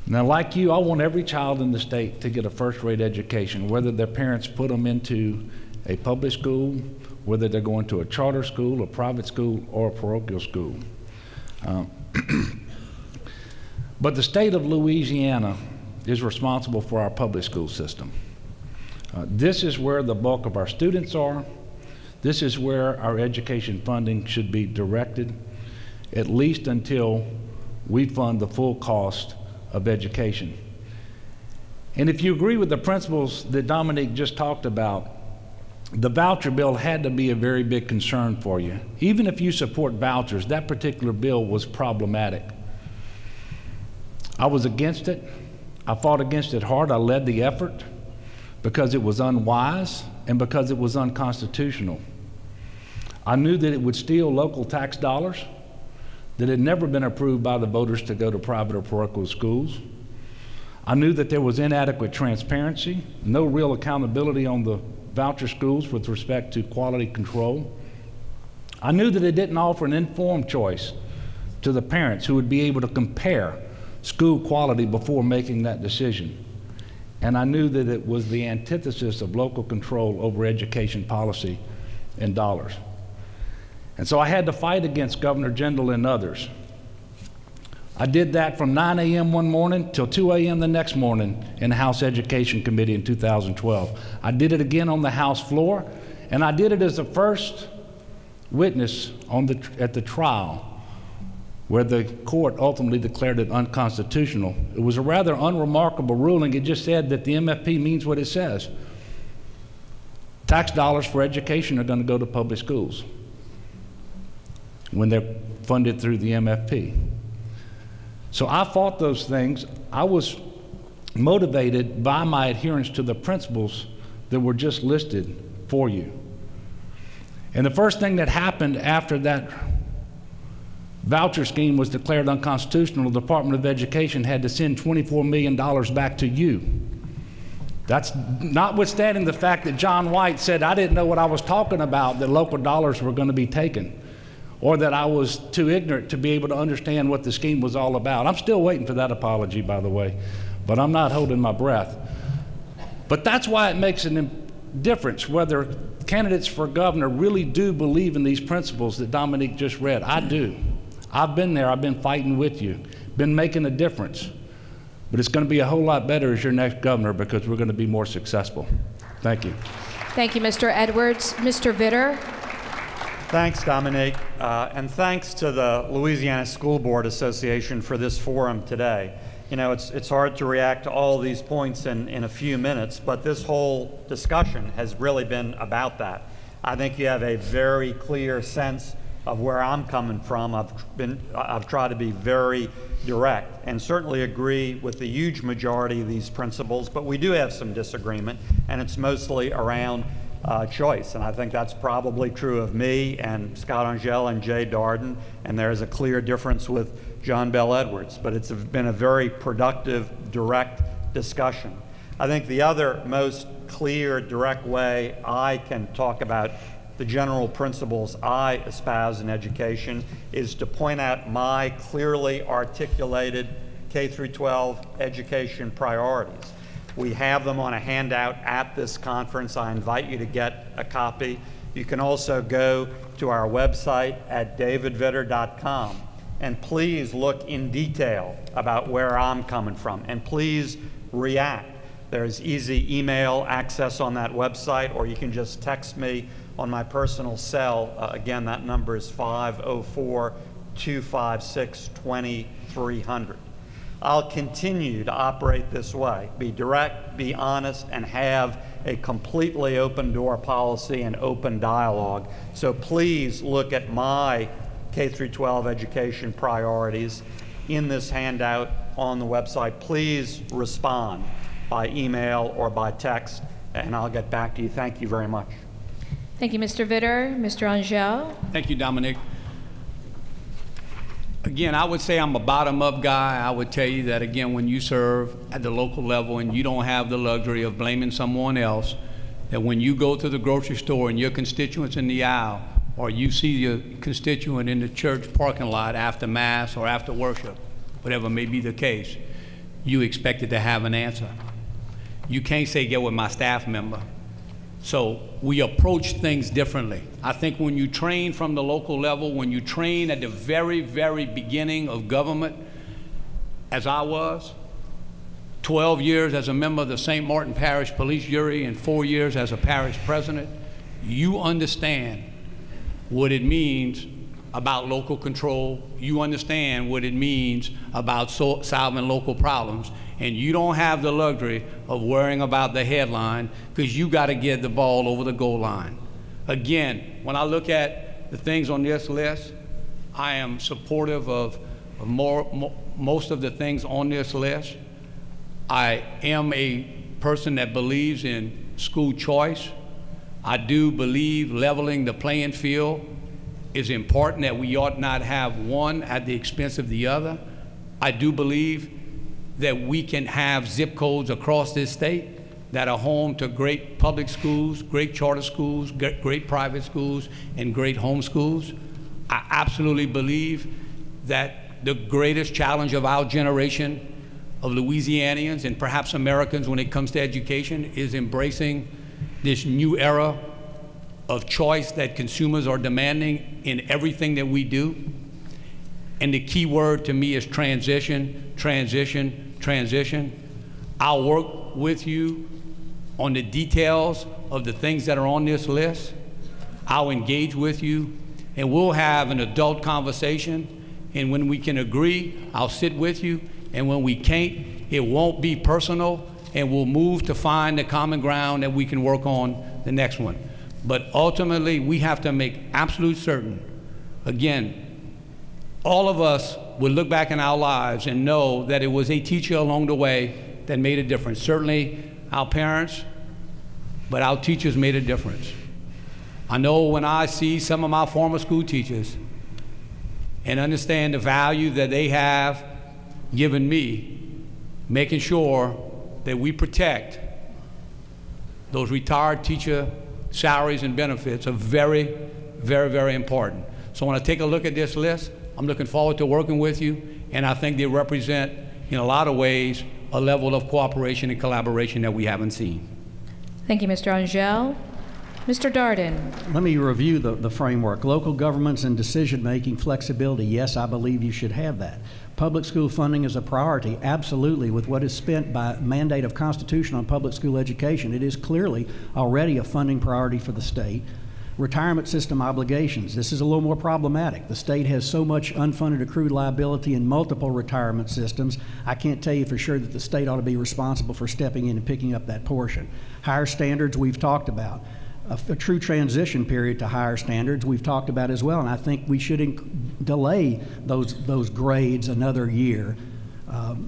[SPEAKER 5] Now, like you, I want every child in the state to get a first-rate education, whether their parents put them into a public school whether they're going to a charter school, a private school, or a parochial school. But the state of Louisiana is responsible for our public school system. This is where the bulk of our students are. This is where our education funding should be directed, at least until we fund the full cost of education. And if you agree with the principles that Dominique just talked about, the voucher bill had to be a very big concern for you. Even if you support vouchers, that particular bill was problematic. I was against it. I fought against it hard. I led the effort because it was unwise and because it was unconstitutional. I knew that it would steal local tax dollars that had never been approved by the voters to go to private or parochial schools. I knew that there was inadequate transparency, no real accountability on the voucher schools with respect to quality control. I knew that it didn't offer an informed choice to the parents who would be able to compare school quality before making that decision. And I knew that it was the antithesis of local control over education policy and dollars. And so I had to fight against Governor Jindal and others. I did that from 9 a.m. one morning till 2 a.m. the next morning in the House Education Committee in 2012. I did it again on the House floor, and I did it as the first witness at the trial where the court ultimately declared it unconstitutional. It was a rather unremarkable ruling. It just said that the MFP means what it says. Tax dollars for education are going to go to public schools when they're funded through the MFP. So I fought those things. I was motivated by my adherence to the principles that were just listed for you. And the first thing that happened after that voucher scheme was declared unconstitutional, the Department of Education had to send $24 million back to you. That's notwithstanding the fact that John White said I didn't know what I was talking about, that local dollars were going to be taken, or that I was too ignorant to be able to understand what the scheme was all about. I'm still waiting for that apology, by the way, but I'm not holding my breath. But that's why it makes a difference whether candidates for governor really do believe in these principles that Dominique just read. I do. I've been there. I've been fighting with you, been making a difference. But it's going to be a whole lot better as your next governor because we're going to be more successful. Thank you.
[SPEAKER 4] Thank you, Mr. Edwards. Mr. Vitter.
[SPEAKER 6] Thanks, Dominique, and thanks to the Louisiana School Board Association for this forum today. You know, it's hard to react to all these points in a few minutes, but this whole discussion has really been about that. I think you have a very clear sense of where I'm coming from. I've tried to be very direct and certainly agree with the huge majority of these principles, but we do have some disagreement, and it's mostly around choice, and I think that's probably true of me and Scott Angel and Jay Darden, and there's a clear difference with John Bell Edwards, but it's been a very productive, direct discussion. I think the other most clear, direct way I can talk about the general principles I espouse in education is to point out my clearly articulated K-12 education priorities. We have them on a handout at this conference. I invite you to get a copy. You can also go to our website at davidvitter.com and please look in detail about where I'm coming from, and please react. There's easy email access on that website, or you can just text me on my personal cell. Again, that number is 504-256-2300. I'll continue to operate this way, be direct, be honest, and have a completely open door policy and open dialogue. So please look at my K-12 education priorities in this handout on the website. Please respond by email or by text, and I'll get back to you. Thank you very much.
[SPEAKER 4] Thank you, Mr. Vitter. Mr. Angel.
[SPEAKER 2] Thank you, Dominique. Again, I would say I'm a bottom-up guy. I would tell you that, again, when you serve at the local level and you don't have the luxury of blaming someone else, that when you go to the grocery store and your constituent's in the aisle, or you see your constituent in the church parking lot after Mass or after worship, whatever may be the case, you expected to have an answer. You can't say, get with my staff member. So we approach things differently. I think when you train from the local level, when you train at the very, very beginning of government, as I was, 12 years as a member of the St. Martin Parish Police Jury and 4 years as a parish president, you understand what it means about local control. You understand what it means about solving local problems. And you don't have the luxury of worrying about the headline, because you got to get the ball over the goal line. Again, when I look at the things on this list, I am supportive of most of the things on this list. I am a person that believes in school choice. I do believe leveling the playing field is important, that we ought not have one at the expense of the other. I do believe that we can have zip codes across this state that are home to great public schools, great charter schools, great private schools, and great home schools. I absolutely believe that the greatest challenge of our generation of Louisianians and perhaps Americans when it comes to education is embracing this new era of choice that consumers are demanding in everything that we do. And the key word to me is transition, transition, transition. I'll work with you on the details of the things that are on this list. I'll engage with you, and we'll have an adult conversation. And when we can agree, I'll sit with you. And when we can't, it won't be personal, and we'll move to find the common ground that we can work on the next one. But ultimately, we have to make absolute certain, again, all of us will look back in our lives and know that it was a teacher along the way that made a difference. Certainly our parents, but our teachers made a difference. I know when I see some of my former school teachers and understand the value that they have given me, making sure that we protect those retired teacher salaries and benefits are very, very, very important. So when I take a look at this list, I'm looking forward to working with you, and I think they represent, in a lot of ways, a level of cooperation and collaboration that we haven't seen.
[SPEAKER 4] Thank you, Mr. Angel. Mr. Darden.
[SPEAKER 3] Let me review the framework. Local governments and decision-making flexibility. Yes, I believe you should have that. Public school funding is a priority, absolutely, with what is spent by mandate of Constitution on public school education. It is clearly already a funding priority for the state. Retirement system obligations. This is a little more problematic. The state has so much unfunded accrued liability in multiple retirement systems. I can't tell you for sure that the state ought to be responsible for stepping in and picking up that portion. Higher standards we've talked about. A true transition period to higher standards we've talked about as well, and I think we should delay those grades another year.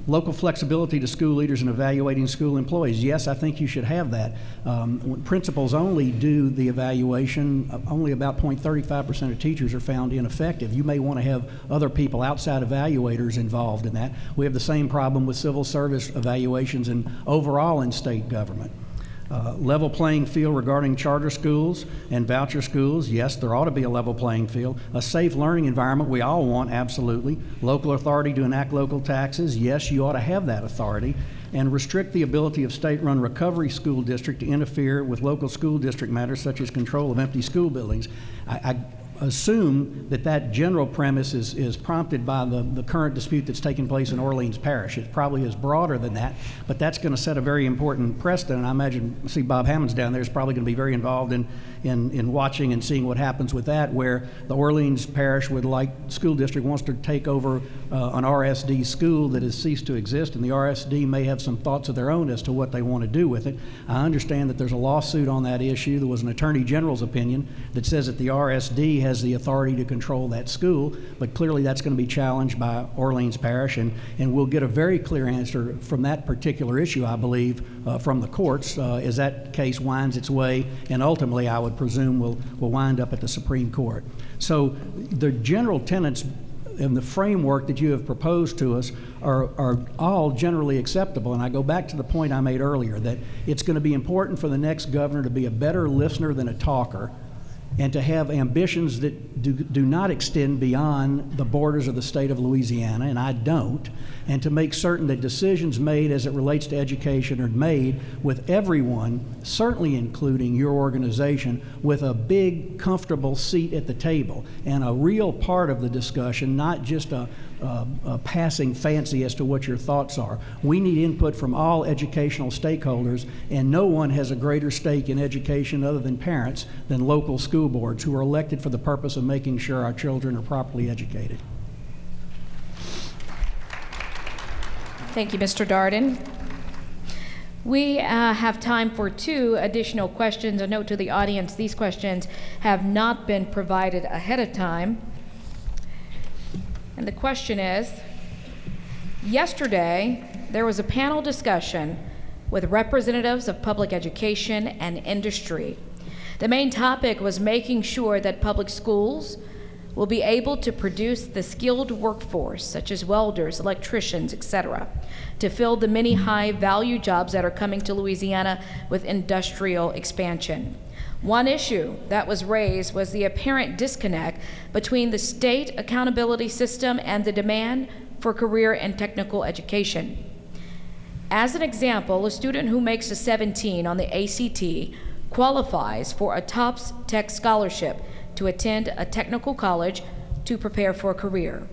[SPEAKER 3] Local flexibility to school leaders in evaluating school employees. Yes, I think you should have that. When principals only do the evaluation, only about 0.35% of teachers are found ineffective. You may want to have other people outside evaluators involved in that. We have the same problem with civil service evaluations and overall in state government. Level playing field regarding charter schools and voucher schools. Yes, there ought to be a level playing field. A safe learning environment we all want, absolutely. Local authority to enact local taxes. Yes, you ought to have that authority. And restrict the ability of state-run recovery school district to interfere with local school district matters such as control of empty school buildings. I assume that general premise is prompted by the current dispute that's taking place in Orleans Parish. It probably is broader than that, but that's going to set a very important precedent. And I imagine, see Bob Hammond's down there, is probably going to be very involved in watching and seeing what happens with that, where the Orleans Parish would like school district wants to take over an RSD school that has ceased to exist, and the RSD may have some thoughts of their own as to what they want to do with it. I understand that there's a lawsuit on that issue. There was an Attorney General's opinion that says that the RSD has the authority to control that school, but clearly that's going to be challenged by Orleans Parish, and we'll get a very clear answer from that particular issue, I believe, from the courts as that case winds its way, and ultimately I would presume will wind up at the Supreme Court. So the general tenets and the framework that you have proposed to us are all generally acceptable. And I go back to the point I made earlier that it's going to be important for the next governor to be a better listener than a talker, and to have ambitions that do not extend beyond the borders of the state of Louisiana, and I don't, and to make certain that decisions made as it relates to education are made with everyone, certainly including your organization, with a big, comfortable seat at the table and a real part of the discussion, not just a passing fancy as to what your thoughts are. We need input from all educational stakeholders, and no one has a greater stake in education other than parents than local school boards who are elected for the purpose of making sure our children are properly educated.
[SPEAKER 4] Thank you, Mr. Darden. We have time for 2 additional questions. A note to the audience, these questions have not been provided ahead of time. And the question is, yesterday there was a panel discussion with representatives of public education and industry. The main topic was making sure that public schools will be able to produce the skilled workforce, such as welders, electricians, etc., to fill the many high-value jobs that are coming to Louisiana with industrial expansion. One issue that was raised was the apparent disconnect between the state accountability system and the demand for career and technical education. As an example, a student who makes a 17 on the ACT qualifies for a TOPS Tech scholarship to attend a technical college to prepare for a career,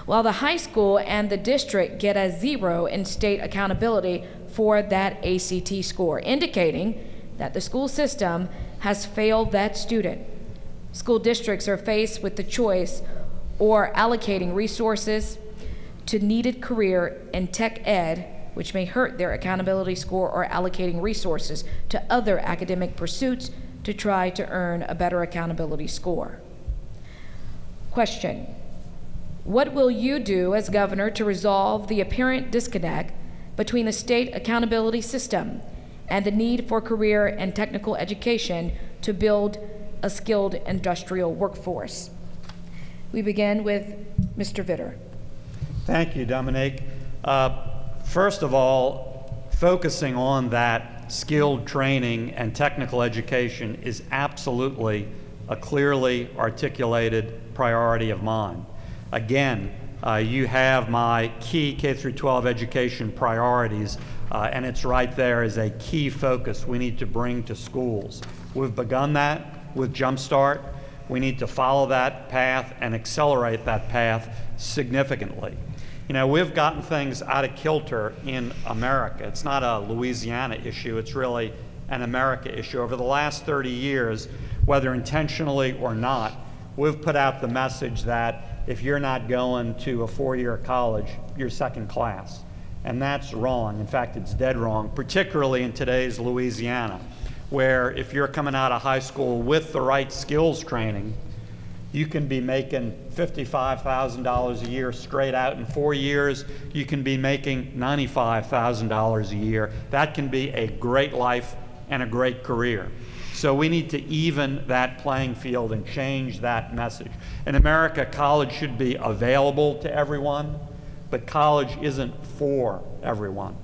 [SPEAKER 4] while the high school and the district get a 0 in state accountability for that ACT score, indicating that the school system has failed that student. School districts are faced with the choice or allocating resources to needed career in tech ed, which may hurt their accountability score, or allocating resources to other academic pursuits to try to earn a better accountability score. Question: what will you do as governor to resolve the apparent disconnect between the state accountability system and the need for career and technical education to build a skilled industrial workforce? We begin with Mr. Vitter.
[SPEAKER 6] Thank you, Dominique. First of all, focusing on that skilled training and technical education is absolutely a clearly articulated priority of mine. Again, you have my key K-12 education priorities, and it's right there as a key focus we need to bring to schools. We've begun that with Jumpstart. We need to follow that path and accelerate that path significantly. You know, we've gotten things out of kilter in America. It's not a Louisiana issue, it's really an America issue. Over the last 30 years, whether intentionally or not, we've put out the message that if you're not going to a 4-year college, you're second class. And that's wrong. In fact, it's dead wrong, particularly in today's Louisiana, where if you're coming out of high school with the right skills training, you can be making $55,000 a year straight out. In 4 years, you can be making $95,000 a year. That can be a great life and a great career. So we need to even that playing field and change that message. In America, college should be available to everyone, but college isn't for everyone.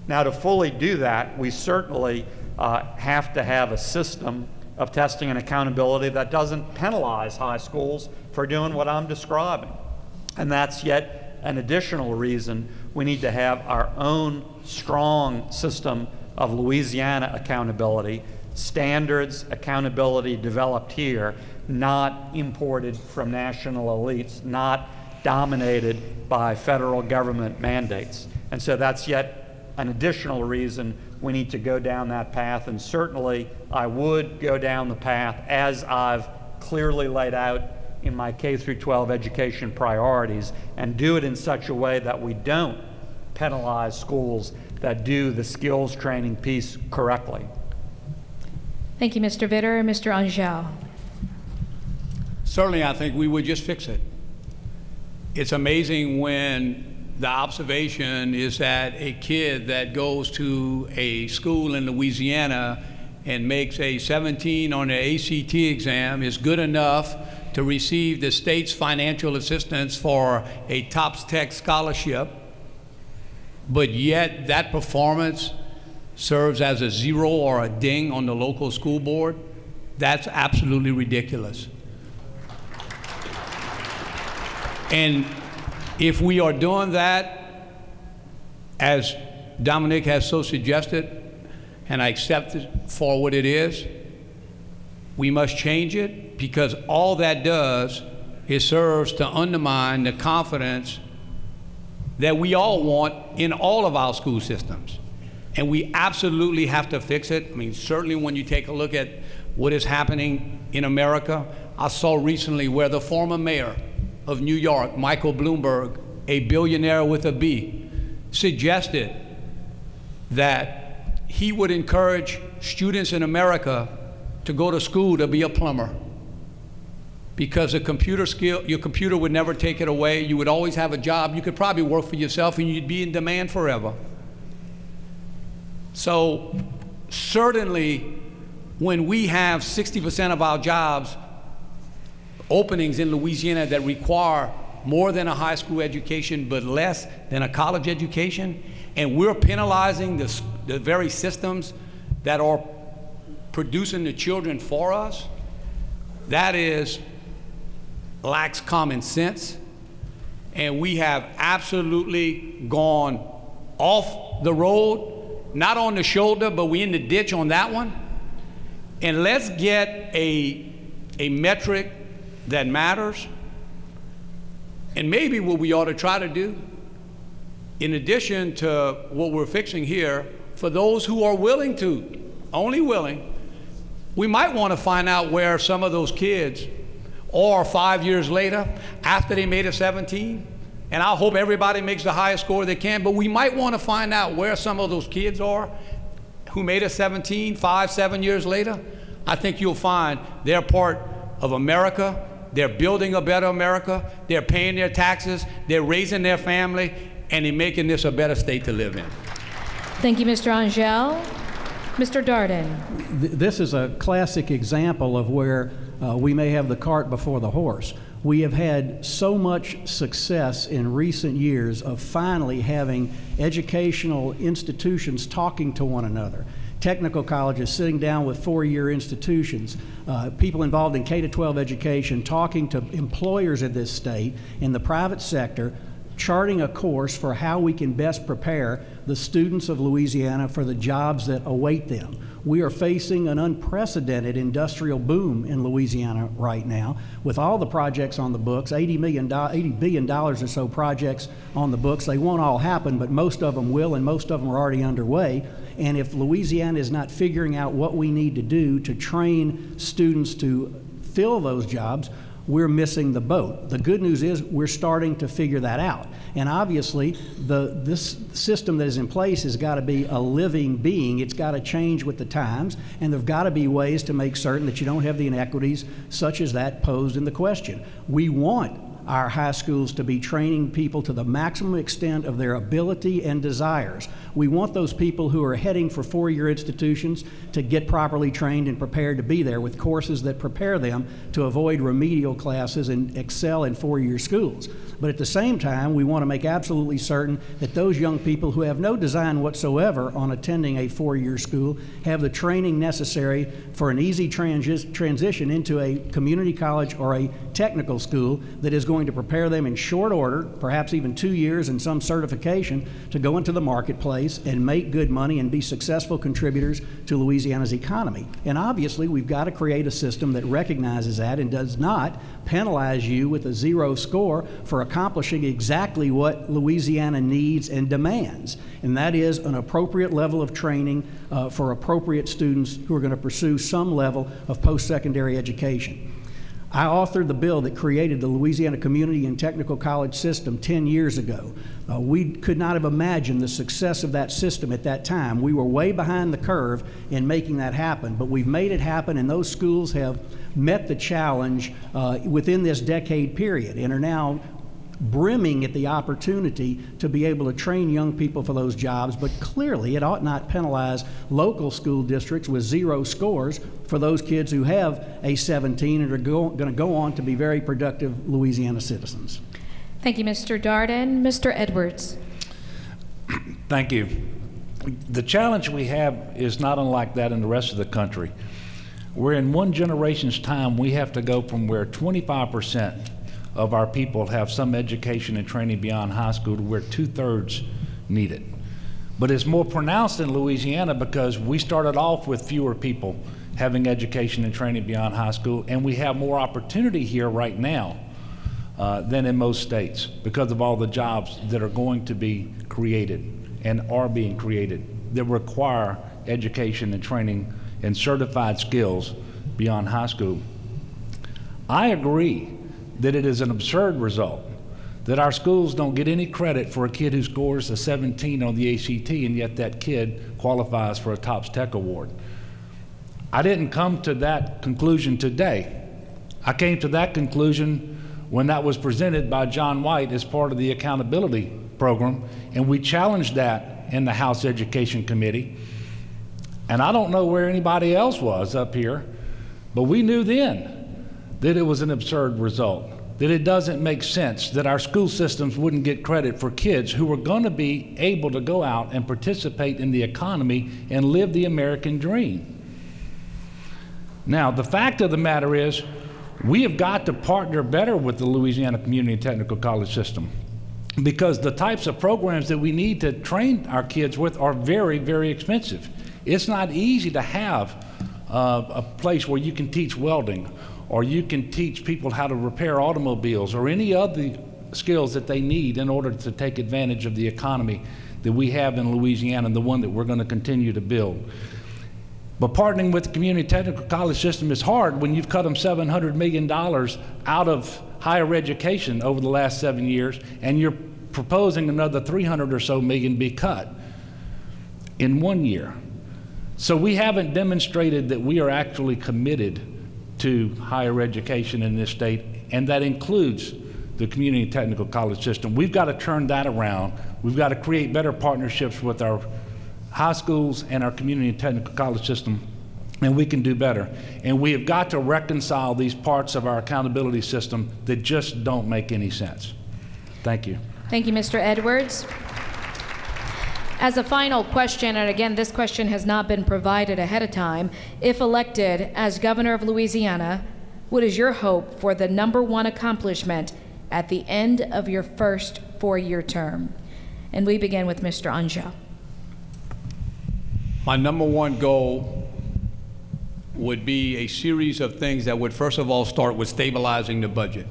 [SPEAKER 6] Now, to fully do that, we certainly have to have a system of testing and accountability that doesn't penalize high schools for doing what I'm describing. And that's yet an additional reason we need to have our own strong system of Louisiana accountability, standards accountability developed here, not imported from national elites, not dominated by federal government mandates. And so that's yet an additional reason we need to go down that path, and certainly I would go down the path as I've clearly laid out in my K-12 education priorities, and do it in such a way that we don't penalize schools that do the skills training piece correctly.
[SPEAKER 4] Thank you, Mr. Vitter. Mr. Angel.
[SPEAKER 2] Certainly, I think we would just fix it. It's amazing when the observation is that a kid that goes to a school in Louisiana and makes a 17 on the ACT exam is good enough to receive the state's financial assistance for a TOPS Tech scholarship, but yet that performance serves as a 0 or a ding on the local school board. That's absolutely ridiculous. And if we are doing that, as Dominic has so suggested, and I accept it for what it is, we must change it, because all that does is serves to undermine the confidence that we all want in all of our school systems. And we absolutely have to fix it. I mean, certainly when you take a look at what is happening in America, I saw recently where the former mayor of New York, Michael Bloomberg, a billionaire with a B, suggested that he would encourage students in America to go to school to be a plumber, because a computer skill, your computer would never take it away. You would always have a job. You could probably work for yourself and you'd be in demand forever. So certainly when we have 60% of our jobs openings in Louisiana that require more than a high school education but less than a college education, and we're penalizing the very systems that are producing the children for us, that lacks common sense. And we have absolutely gone off the road, not on the shoulder, but we're in the ditch on that one. And let's get a metric that matters. And maybe what we ought to try to do, in addition to what we're fixing here, for those who are willing to, only willing, we might want to find out where some of those kids are 5 years later after they made a 17. And I hope everybody makes the highest score they can, but we might want to find out where some of those kids are who made a 17 5, 7 years later. I think you'll find they're part of America. They're building a better America. They're paying their taxes. They're raising their family, and they're making this a better state to live in.
[SPEAKER 4] Thank you, Mr. Angel. Mr. Darden.
[SPEAKER 3] This is a classic example of where we may have the cart before the horse. We have had so much success in recent years of finally having educational institutions talking to one another. Technical colleges sitting down with four-year institutions, people involved in K-12 education, talking to employers in this state, in the private sector, charting a course for how we can best prepare the students of Louisiana for the jobs that await them. We are facing an unprecedented industrial boom in Louisiana right now with all the projects on the books, $80 billion or so projects on the books. They won't all happen, but most of them will, and most of them are already underway. And if Louisiana is not figuring out what we need to do to train students to fill those jobs, we're missing the boat. The good news is we're starting to figure that out. And obviously, this system that is in place has got to be a living being. It's got to change with the times, and there have got to be ways to make certain that you don't have the inequities such as that posed in the question. We want our high schools to be training people to the maximum extent of their ability and desires. We want those people who are heading for four-year institutions to get properly trained and prepared to be there with courses that prepare them to avoid remedial classes and excel in four-year schools. But at the same time, we want to make absolutely certain that those young people who have no design whatsoever on attending a four-year school have the training necessary for an easy transition into a community college or a technical school that is going to prepare them in short order, perhaps even 2 years and some certification, to go into the marketplace and make good money and be successful contributors to Louisiana's economy. And obviously, we've got to create a system that recognizes that and does not penalize you with a zero score for accomplishing exactly what Louisiana needs and demands, and that is an appropriate level of training for appropriate students who are going to pursue some level of post-secondary education. I authored the bill that created the Louisiana Community and Technical College System 10 years ago. We could not have imagined the success of that system at that time. We were way behind the curve in making that happen, but we've made it happen, and those schools have met the challenge within this decade period and are now brimming at the opportunity to be able to train young people for those jobs. But clearly it ought not penalize local school districts with zero scores for those kids who have a 17 and are going to go on to be very productive Louisiana citizens.
[SPEAKER 4] Thank you, Mr. Darden. Mr. Edwards.
[SPEAKER 5] Thank you. The challenge we have is not unlike that in the rest of the country. where in one generation's time we have to go from where 25% of our people have some education and training beyond high school to where 2/3 need it. But it's more pronounced in Louisiana because we started off with fewer people having education and training beyond high school, and we have more opportunity here right now than in most states because of all the jobs that are going to be created and are being created that require education and training and certified skills beyond high school. I agree that it is an absurd result that our schools don't get any credit for a kid who scores a 17 on the ACT, and yet that kid qualifies for a TOPS Tech Award. I didn't come to that conclusion today. I came to that conclusion when that was presented by John White as part of the accountability program, and we challenged that in the House Education Committee. And I don't know where anybody else was up here, but we knew then that it was an absurd result, that it doesn't make sense that our school systems wouldn't get credit for kids who were going to be able to go out and participate in the economy and live the American dream. Now, the fact of the matter is, we have got to partner better with the Louisiana Community and Technical College system, because the types of programs that we need to train our kids with are very, very expensive. It's not easy to have a place where you can teach welding, or you can teach people how to repair automobiles, or any other skills that they need in order to take advantage of the economy that we have in Louisiana and the one that we're going to continue to build. But partnering with the community technical college system is hard when you've cut them $700 million out of higher education over the last 7 years, and you're proposing another 300 or so million be cut in 1 year. So we haven't demonstrated that we are actually committed to higher education in this state, and that includes the community technical college system. We've got to turn that around. We've got to create better partnerships with our high schools and our community and technical college system, and we can do better. And we have got to reconcile these parts of our accountability system that just don't make any sense. Thank you.
[SPEAKER 4] Thank you, Mr. Edwards. As a final question, and again, this question has not been provided ahead of time, if elected as governor of Louisiana, what is your hope for the #1 accomplishment at the end of your first 4-year term? And we begin with Mr. Anja.
[SPEAKER 2] My #1 goal would be a series of things that would first of all start with stabilizing the budget.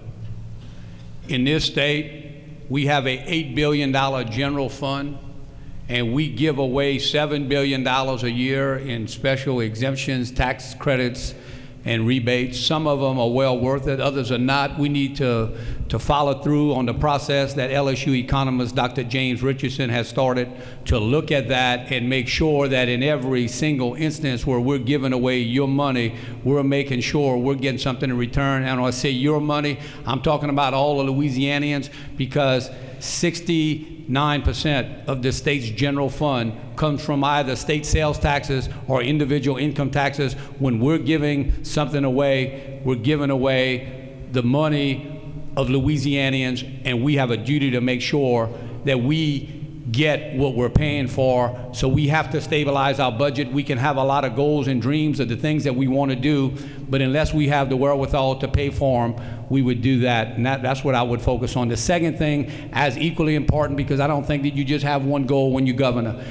[SPEAKER 2] In this state, we have a $8 billion general fund, and we give away $7 billion a year in special exemptions, tax credits, and rebates. Some of them are well worth it, others are not. We need to follow through on the process that LSU economist Dr. James Richardson has started to look at that and make sure that in every single instance where we're giving away your money, we're making sure we're getting something in return. And when I say your money, I'm talking about all the Louisianians, because 69% of the state's general fund comes from either state sales taxes or individual income taxes. When we're giving something away, we're giving away the money of Louisianians, and we have a duty to make sure that we get what we're paying for. So we have to stabilize our budget. We can have a lot of goals and dreams of the things that we want to do, but unless we have the wherewithal to pay for them, we would do that, and that's what I would focus on. The second thing, as equally important, because I don't think that you just have one goal when you're governor,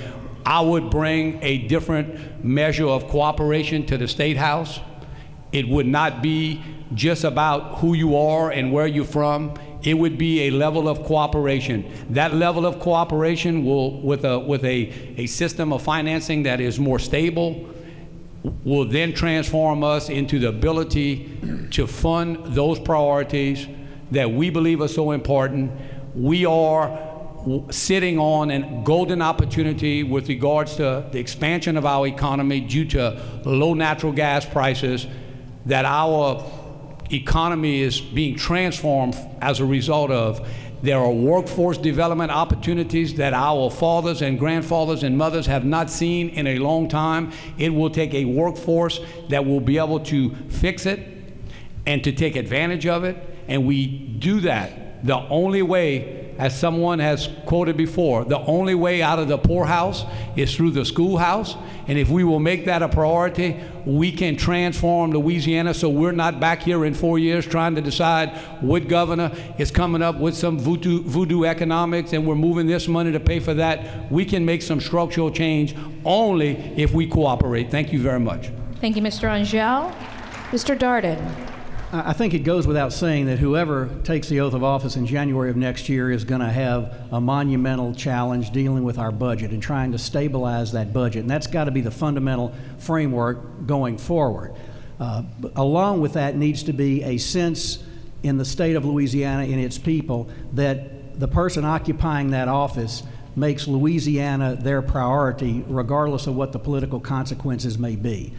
[SPEAKER 2] I would bring a different measure of cooperation to the State House. It would not be just about who you are and where you're from. It would be a level of cooperation. That level of cooperation will, with a system of financing that is more stable, will then transform us into the ability to fund those priorities that we believe are so important. We are sitting on a golden opportunity with regards to the expansion of our economy due to low natural gas prices, that our economy is being transformed as a result of. There are workforce development opportunities that our fathers and grandfathers and mothers have not seen in a long time. It will take a workforce that will be able to fix it and to take advantage of it, and we do that the only way
[SPEAKER 7] as someone has quoted before, the only way out of the poorhouse is through the schoolhouse. And if we will make that a priority, we can transform Louisiana so we're not back here in 4 years trying to decide what governor is coming up with some voodoo economics and we're moving this money to pay for that. We can make some structural change only if we cooperate. Thank you very much.
[SPEAKER 4] Thank you, Mr. Angel. Mr. Darden.
[SPEAKER 3] I think it goes without saying that whoever takes the oath of office in January of next year is going to have a monumental challenge dealing with our budget and trying to stabilize that budget. And that's got to be the fundamental framework going forward. Along with that needs to be a sense in the state of Louisiana and its people that the person occupying that office makes Louisiana their priority regardless of what the political consequences may be,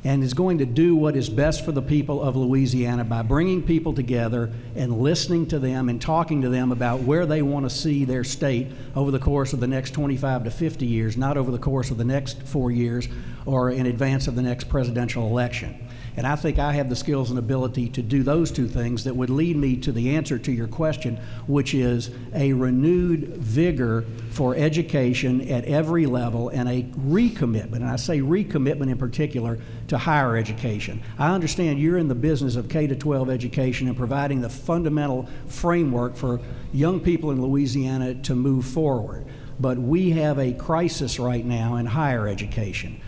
[SPEAKER 3] and is going to do what is best for the people of Louisiana by bringing people together and listening to them and talking to them about where they want to see their state over the course of the next 25 to 50 years, not over the course of the next 4 years or in advance of the next presidential election. And I think I have the skills and ability to do those two things that would lead me to the answer to your question, which is a renewed vigor for education at every level and a recommitment, and I say recommitment in particular, to higher education. I understand you're in the business of K-12 education and providing the fundamental framework for young people in Louisiana to move forward. But we have a crisis right now in higher education.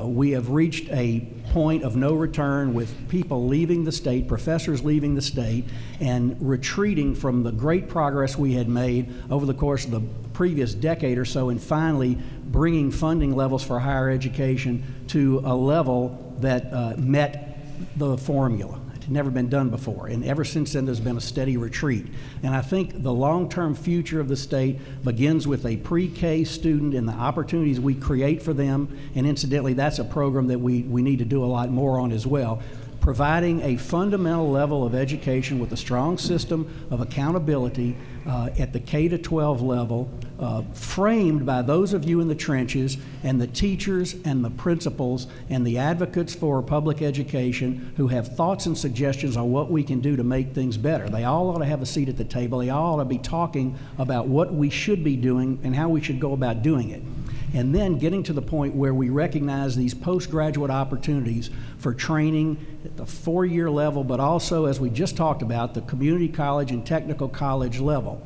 [SPEAKER 3] We have reached a point of no return with people leaving the state, professors leaving the state, and retreating from the great progress we had made over the course of the previous decade or so, and finally bringing funding levels for higher education to a level that met the formula. Never been done before, and ever since then there's been a steady retreat. And I think the long-term future of the state begins with a pre-K student and the opportunities we create for them, and incidentally that's a program that we need to do a lot more on as well, providing a fundamental level of education with a strong system of accountability at the K-12 level, framed by those of you in the trenches and the teachers and the principals and the advocates for public education who have thoughts and suggestions on what we can do to make things better. They all ought to have a seat at the table. They all ought to be talking about what we should be doing and how we should go about doing it. And then getting to the point where we recognize these postgraduate opportunities for training at the 4-year level, but also, as we just talked about, the community college and technical college level.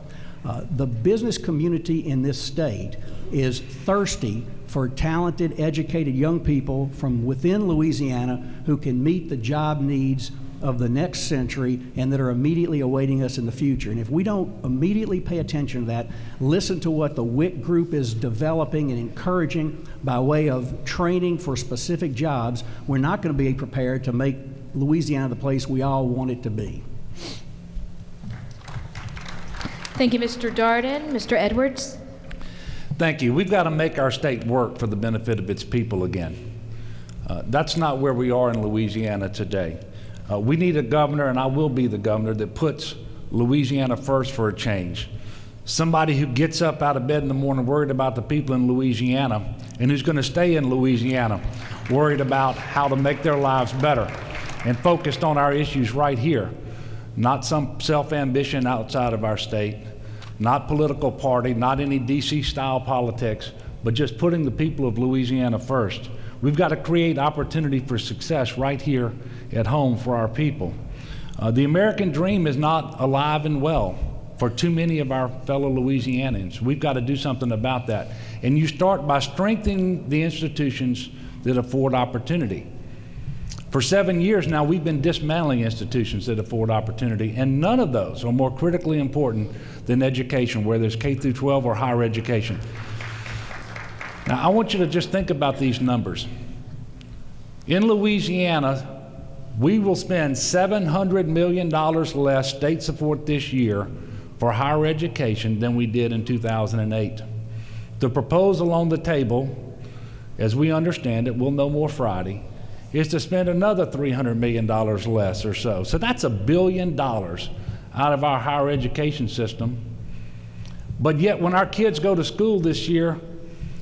[SPEAKER 3] The business community in this state is thirsty for talented, educated young people from within Louisiana who can meet the job needs of the next century and that are immediately awaiting us in the future. And if we don't immediately pay attention to that, listen to what the WIC group is developing and encouraging by way of training for specific jobs, we're not going to be prepared to make Louisiana the place we all want it to be.
[SPEAKER 4] Thank you, Mr. Darden. Mr. Edwards.
[SPEAKER 5] Thank you. We've got to make our state work for the benefit of its people again. That's not where we are in Louisiana today. We need a governor, and I will be the governor, that puts Louisiana first for a change. Somebody who gets up out of bed in the morning worried about the people in Louisiana and who's going to stay in Louisiana worried about how to make their lives better and focused on our issues right here. Not some self-ambition outside of our state, not political party, not any DC-style politics, but just putting the people of Louisiana first. We've got to create opportunity for success right here at home for our people. The American dream is not alive and well for too many of our fellow Louisianans. We've got to do something about that. And you start by strengthening the institutions that afford opportunity. For 7 years now, we've been dismantling institutions that afford opportunity, and none of those are more critically important than education, whether it's K through 12 or higher education. Now, I want you to just think about these numbers. In Louisiana, we will spend $700 million less state support this year for higher education than we did in 2008. The proposal on the table, as we understand it, we'll know more Friday, is to spend another $300 million less or so. So that's $1 billion out of our higher education system. But yet when our kids go to school this year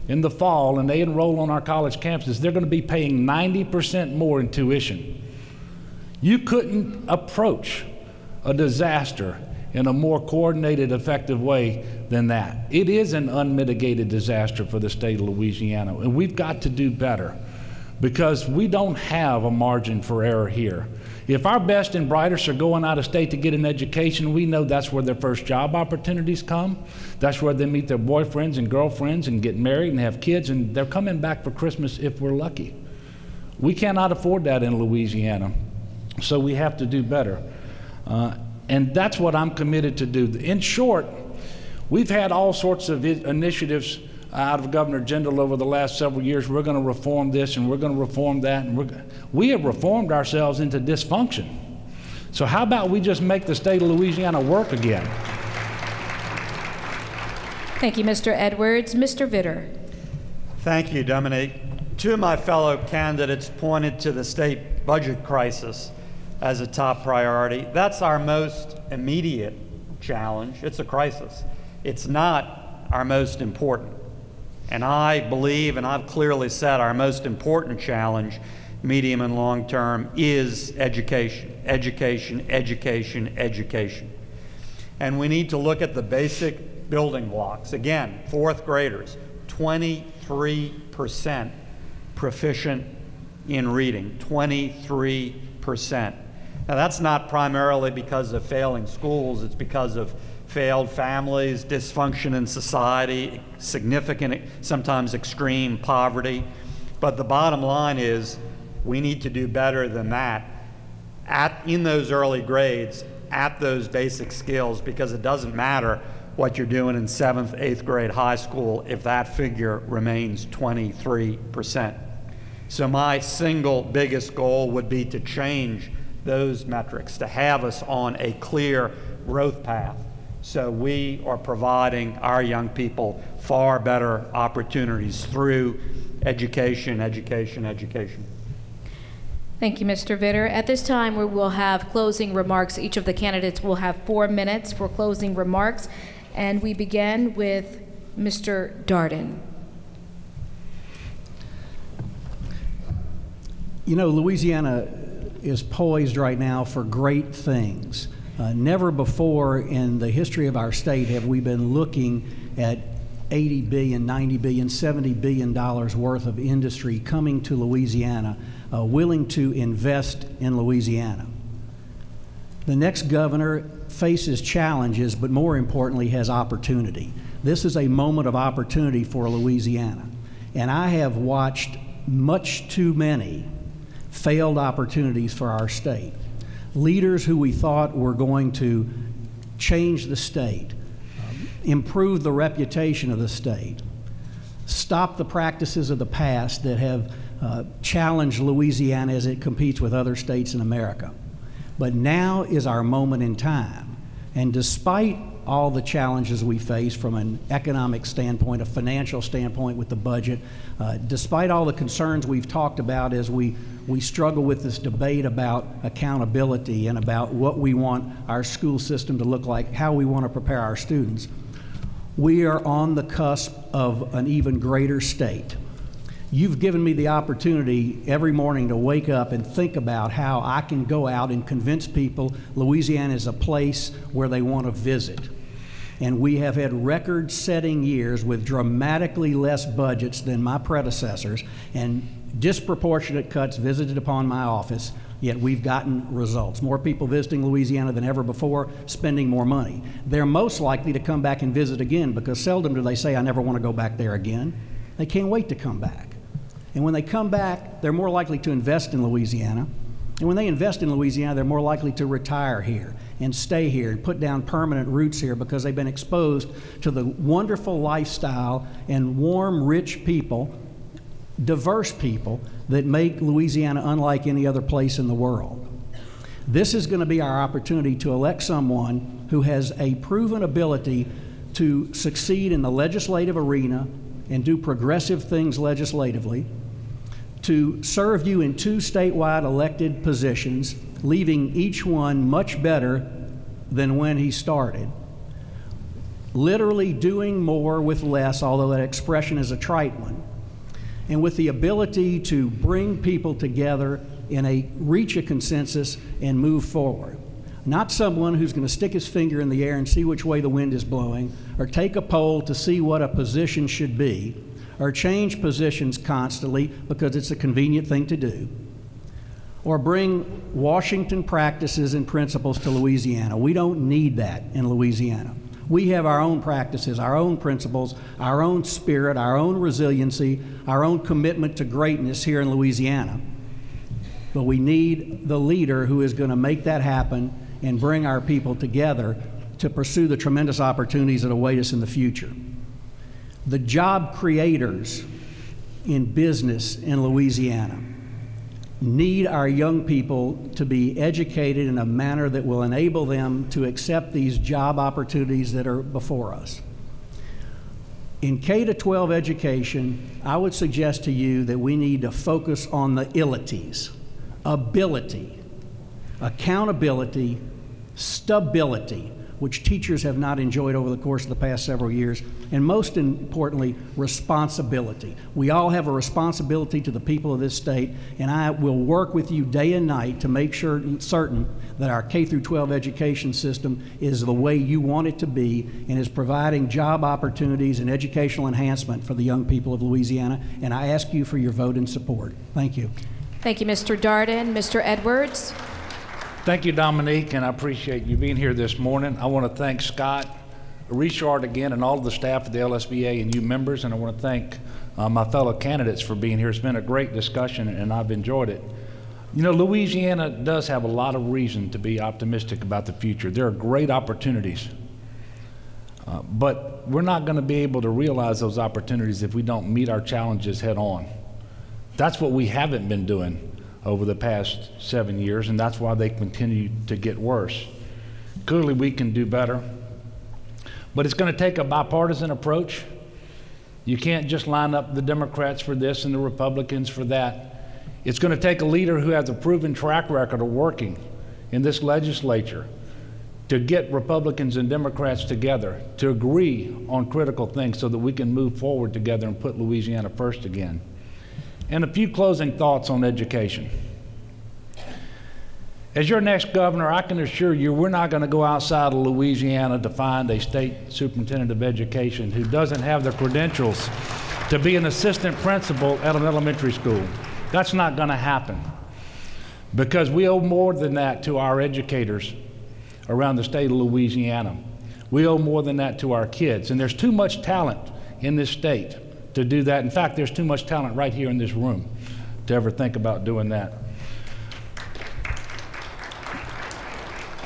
[SPEAKER 5] in the fall and they enroll on our college campuses, they're going to be paying 90% more in tuition. You couldn't approach a disaster in a more coordinated, effective way than that. It is an unmitigated disaster for the state of Louisiana, and we've got to do better because we don't have a margin for error here. If our best and brightest are going out of state to get an education, we know that's where their first job opportunities come. That's where they meet their boyfriends and girlfriends and get married and have kids, and they're coming back for Christmas if we're lucky. We cannot afford that in Louisiana, so we have to do better. And that's what I'm committed to do. In short, we've had all sorts of initiatives out of Governor Jindal over the last several years. We're going to reform this and we're going to reform that. And we have reformed ourselves into dysfunction. So how about we just make the state of Louisiana work again?
[SPEAKER 4] Thank you, Mr. Edwards. Mr. Vitter.
[SPEAKER 6] Thank you, Dominique. Two of my fellow candidates pointed to the state budget crisis as a top priority. That's our most immediate challenge. It's a crisis. It's not our most important. And I believe, and I've clearly said, our most important challenge, medium and long term, is education. Education, education, education. And we need to look at the basic building blocks. Again, fourth graders, 23% proficient in reading, 23%. Now that's not primarily because of failing schools, it's because of failed families, dysfunction in society, significant, sometimes extreme poverty. But the bottom line is we need to do better than that in those early grades, at those basic skills, because it doesn't matter what you're doing in 7th, 8th grade high school if that figure remains 23%. So my single biggest goal would be to change those metrics, to have us on a clear growth path so we are providing our young people far better opportunities through education, education, education.
[SPEAKER 4] Thank you, Mr. Vitter. At this time, we will have closing remarks. Each of the candidates will have 4 minutes for closing remarks, and we begin with Mr. Darden.
[SPEAKER 3] You know, Louisiana is poised right now for great things. Never before in the history of our state have we been looking at $80 billion, $90 billion, $70 billion worth of industry coming to Louisiana, willing to invest in Louisiana. The next governor faces challenges, but more importantly has opportunity. This is a moment of opportunity for Louisiana. And I have watched much too many failed opportunities for our state. Leaders who we thought were going to change the state, improve the reputation of the state, stop the practices of the past that have challenged Louisiana as it competes with other states in America. But now is our moment in time. And despite all the challenges we face from an economic standpoint, a financial standpoint with the budget, despite all the concerns we've talked about as we struggle with this debate about accountability and about what we want our school system to look like, how we want to prepare our students, we are on the cusp of an even greater state. You've given me the opportunity every morning to wake up and think about how I can go out and convince people Louisiana is a place where they want to visit. And we have had record-setting years with dramatically less budgets than my predecessors and disproportionate cuts visited upon my office, yet we've gotten results. More people visiting Louisiana than ever before, spending more money. They're most likely to come back and visit again because seldom do they say, I never want to go back there again. They can't wait to come back. And when they come back, they're more likely to invest in Louisiana. And when they invest in Louisiana, they're more likely to retire here and stay here and put down permanent roots here because they've been exposed to the wonderful lifestyle and warm, rich people, diverse people that make Louisiana unlike any other place in the world. This is going to be our opportunity to elect someone who has a proven ability to succeed in the legislative arena and do progressive things legislatively, to serve you in 2 statewide elected positions, leaving each one much better than when he started. Literally doing more with less, although that expression is a trite one, and with the ability to bring people together reach a consensus and move forward. not someone who's going to stick his finger in the air and see which way the wind is blowing, or take a poll to see what a position should be, or change positions constantly because it's a convenient thing to do, or bring Washington practices and principles to Louisiana. We don't need that in Louisiana. We have our own practices, our own principles, our own spirit, our own resiliency, our own commitment to greatness here in Louisiana. But we need the leader who is going to make that happen and bring our people together to pursue the tremendous opportunities that await us in the future. The job creators in business in Louisiana need our young people to be educated in a manner that will enable them to accept these job opportunities that are before us. In K-12 education, I would suggest to you that we need to focus on the abilities: ability, accountability, stability, which teachers have not enjoyed over the course of the past several years, and most importantly, responsibility. We all have a responsibility to the people of this state, and I will work with you day and night to make certain that our K-12 education system is the way you want it to be and is providing job opportunities and educational enhancement for the young people of Louisiana, and I ask you for your vote and support. Thank you.
[SPEAKER 4] Thank you, Mr. Darden. Mr. Edwards.
[SPEAKER 5] Thank you, Dominique, and I appreciate you being here this morning. I want to thank Scott Richard again and all of the staff of the LSBA and you members, and I want to thank my fellow candidates for being here. It's been a great discussion, and I've enjoyed it. You know, Louisiana does have a lot of reason to be optimistic about the future. There are great opportunities, but we're not going to be able to realize those opportunities if we don't meet our challenges head on. That's what we haven't been doing over the past 7 years, and that's why they continue to get worse. Clearly, we can do better, but it's going to take a bipartisan approach. You can't just line up the Democrats for this and the Republicans for that. It's going to take a leader who has a proven track record of working in this legislature to get Republicans and Democrats together to agree on critical things so that we can move forward together and put Louisiana first again. And a few closing thoughts on education. As your next governor, I can assure you we're not going to go outside of Louisiana to find a state superintendent of education who doesn't have the credentials to be an assistant principal at an elementary school. That's not going to happen, because we owe more than that to our educators around the state of Louisiana. We owe more than that to our kids, and there's too much talent in this state to do that. In fact, there's too much talent right here in this room to ever think about doing that.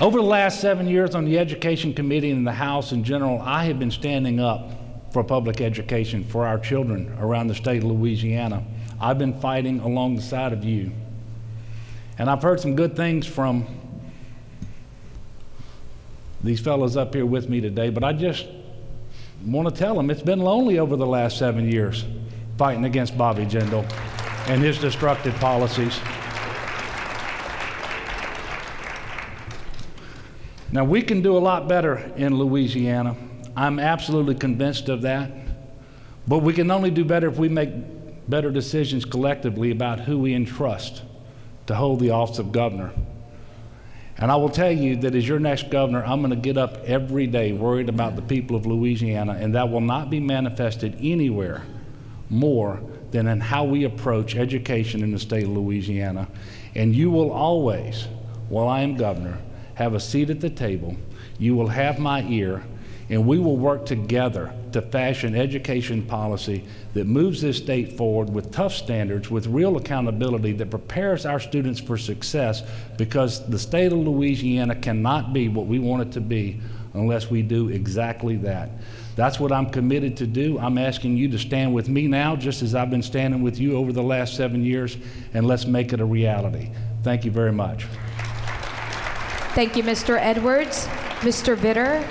[SPEAKER 5] Over the last 7 years on the Education Committee and the House in general, I have been standing up for public education for our children around the state of Louisiana. I've been fighting along the side of you. And I've heard some good things from these fellows up here with me today, but I just want to tell them it's been lonely over the last 7 years fighting against Bobby Jindal and his destructive policies. Now, we can do a lot better in Louisiana. I'm absolutely convinced of that. But we can only do better if we make better decisions collectively about who we entrust to hold the office of governor. And I will tell you that as your next governor, I'm going to get up every day worried about the people of Louisiana, and that will not be manifested anywhere more than in how we approach education in the state of Louisiana. And you will always, while I am governor, have a seat at the table. You will have my ear, and we will work together to fashion education policy that moves this state forward with tough standards, with real accountability, that prepares our students for success, because the state of Louisiana cannot be what we want it to be unless we do exactly that. That's what I'm committed to do. I'm asking you to stand with me now, just as I've been standing with you over the last 7 years, and let's make it a reality. Thank you very much.
[SPEAKER 4] Thank you, Mr. Edwards. Mr. Vitter.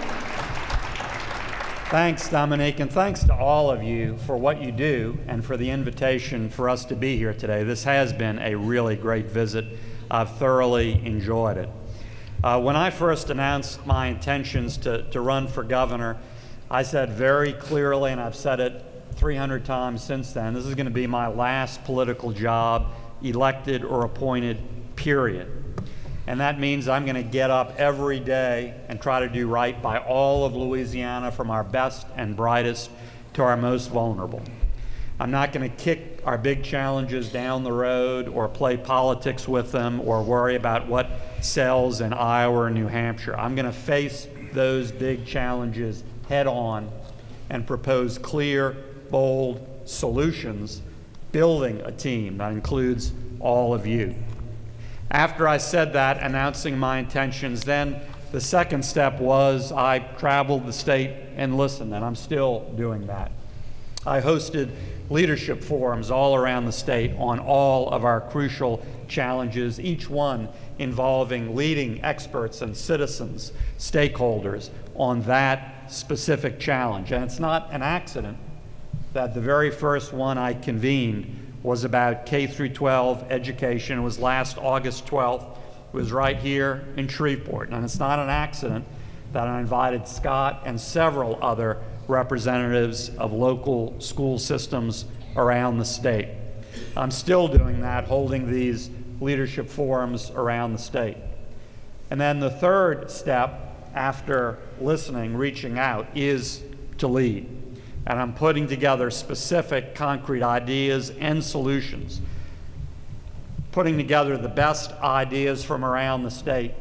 [SPEAKER 6] Thanks, Dominique, and thanks to all of you for what you do and for the invitation for us to be here today. This has been a really great visit. I've thoroughly enjoyed it. When I first announced my intentions to run for governor, I said very clearly, and I've said it 300 times since then, this is going to be my last political job, elected or appointed, period. And that means I'm going to get up every day and try to do right by all of Louisiana, from our best and brightest to our most vulnerable. I'm not going to kick our big challenges down the road or play politics with them or worry about what sells in Iowa or New Hampshire. I'm going to face those big challenges head on and propose clear, bold solutions, building a team that includes all of you. After I said that, announcing my intentions, then the second step was I traveled the state and listened, and I'm still doing that. I hosted leadership forums all around the state on all of our crucial challenges, each one involving leading experts and citizens, stakeholders on that specific challenge. And it's not an accident that the very first one I convened was about K-12 education. It was last August 12th. It was right here in Shreveport. And it's not an accident that I invited Scott and several other representatives of local school systems around the state. I'm still doing that, holding these leadership forums around the state. And then the third step after listening, reaching out, is to lead. And I'm putting together specific, concrete ideas and solutions, putting together the best ideas from around the state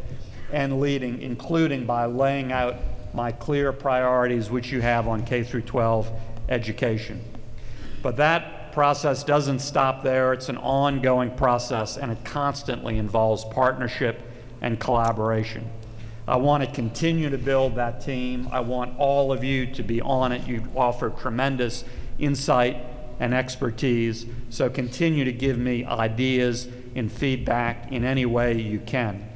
[SPEAKER 6] and leading, including by laying out my clear priorities, which you have on K-12 education. But that process doesn't stop there. It's an ongoing process, and it constantly involves partnership and collaboration. I want to continue to build that team. I want all of you to be on it. You offer tremendous insight and expertise, so continue to give me ideas and feedback in any way you can.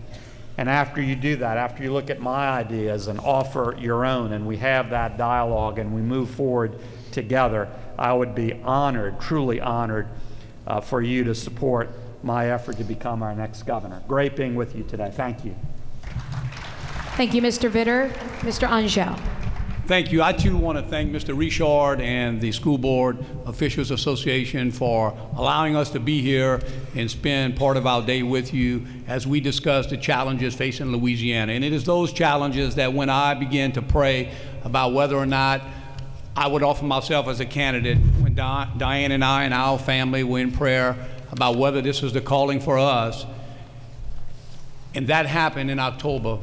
[SPEAKER 6] And after you do that, after you look at my ideas and offer your own, and we have that dialogue and we move forward together, I would be honored, truly honored, for you to support my effort to become our next governor. Great being with you today. Thank you.
[SPEAKER 4] Thank you, Mr. Vitter. Mr. Angel.
[SPEAKER 7] Thank you. I too want to thank Mr. Richard and the School Board Officials Association for allowing us to be here and spend part of our day with you as we discuss the challenges facing Louisiana. And it is those challenges that when I began to pray about whether or not I would offer myself as a candidate, when Diane and I and our family were in prayer about whether this was the calling for us, and that happened in October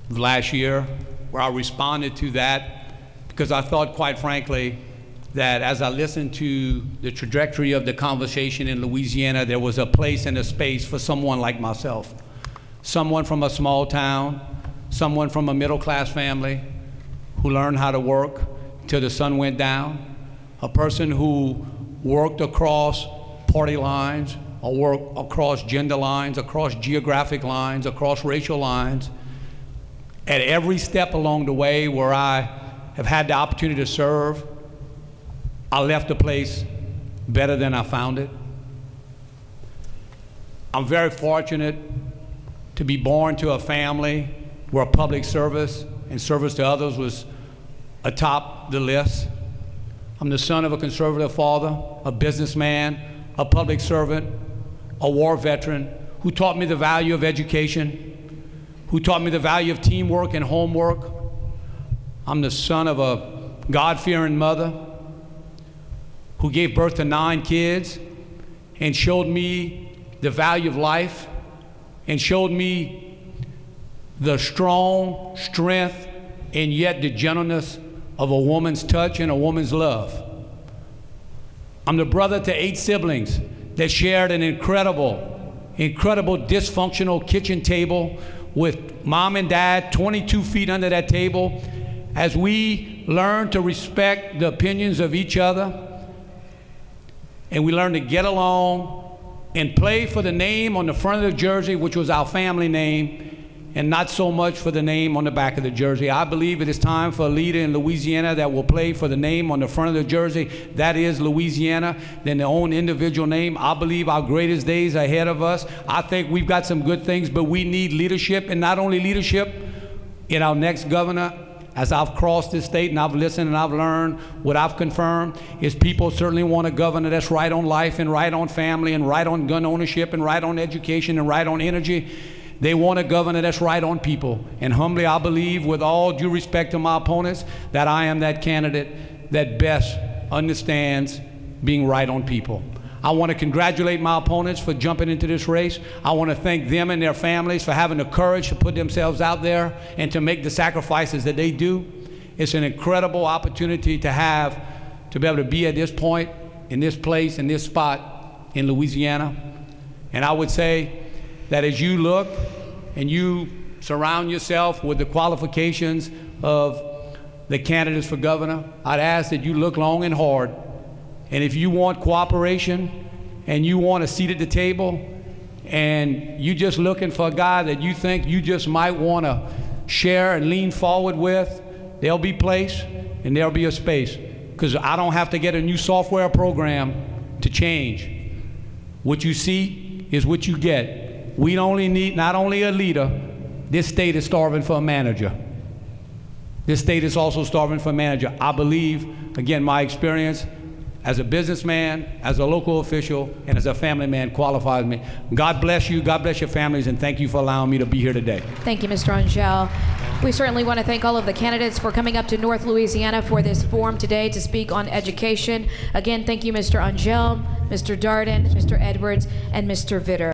[SPEAKER 7] of last year, where I responded to that because I thought, quite frankly, that as I listened to the trajectory of the conversation in Louisiana, there was a place and a space for someone like myself, someone from a small town, someone from a middle-class family who learned how to work till the sun went down, a person who worked across party lines, or worked across gender lines, across geographic lines, across racial lines. At every step along the way where I have had the opportunity to serve, I left the place better than I found it. I'm very fortunate to be born to a family where public service and service to others was atop the list. I'm the son of a conservative father, a businessman, a public servant, a war veteran who taught me the value of education, who taught me the value of teamwork and homework. I'm the son of a God-fearing mother who gave birth to 9 kids and showed me the value of life and showed me the strong strength and yet the gentleness of a woman's touch and a woman's love. I'm the brother to 8 siblings that shared an incredible dysfunctional kitchen table with mom and dad 22 feet under that table as we learn to respect the opinions of each other, and we learn to get along and play for the name on the front of the jersey, which was our family name, and not so much for the name on the back of the jersey. I believe it is time for a leader in Louisiana that will play for the name on the front of the jersey, that is Louisiana, than their own individual name. I believe our greatest days are ahead of us. I think we've got some good things, but we need leadership, and not only leadership in our next governor. As I've crossed this state and I've listened and I've learned, what I've confirmed is people certainly want a governor that's right on life and right on family and right on gun ownership and right on education and right on energy. They want a governor that's right on people. And humbly, I believe, with all due respect to my opponents, that I am that candidate that best understands being right on people. I want to congratulate my opponents for jumping into this race. I want to thank them and their families for having the courage to put themselves out there and to make the sacrifices that they do. It's an incredible opportunity to have, to be able to be at this point, in this place, in this spot in Louisiana. And I would say that as you look and you surround yourself with the qualifications of the candidates for governor, I'd ask that you look long and hard. And if you want cooperation and you want a seat at the table and you just looking for a guy that you think you just might want to share and lean forward with, there'll be place and there'll be a space. Because I don't have to get a new software program to change. What you see is what you get. We only need not only a leader, this state is starving for a manager. This state is also starving for a manager. I believe, again, my experience as a businessman, as a local official, and as a family man qualifies me. God bless you, God bless your families, and thank you for allowing me to be here today.
[SPEAKER 4] Thank you, Mr. Angel. We certainly want to thank all of the candidates for coming up to North Louisiana for this forum today to speak on education. Again, thank you, Mr. Angel, Mr. Darden, Mr. Edwards, and Mr. Vitter.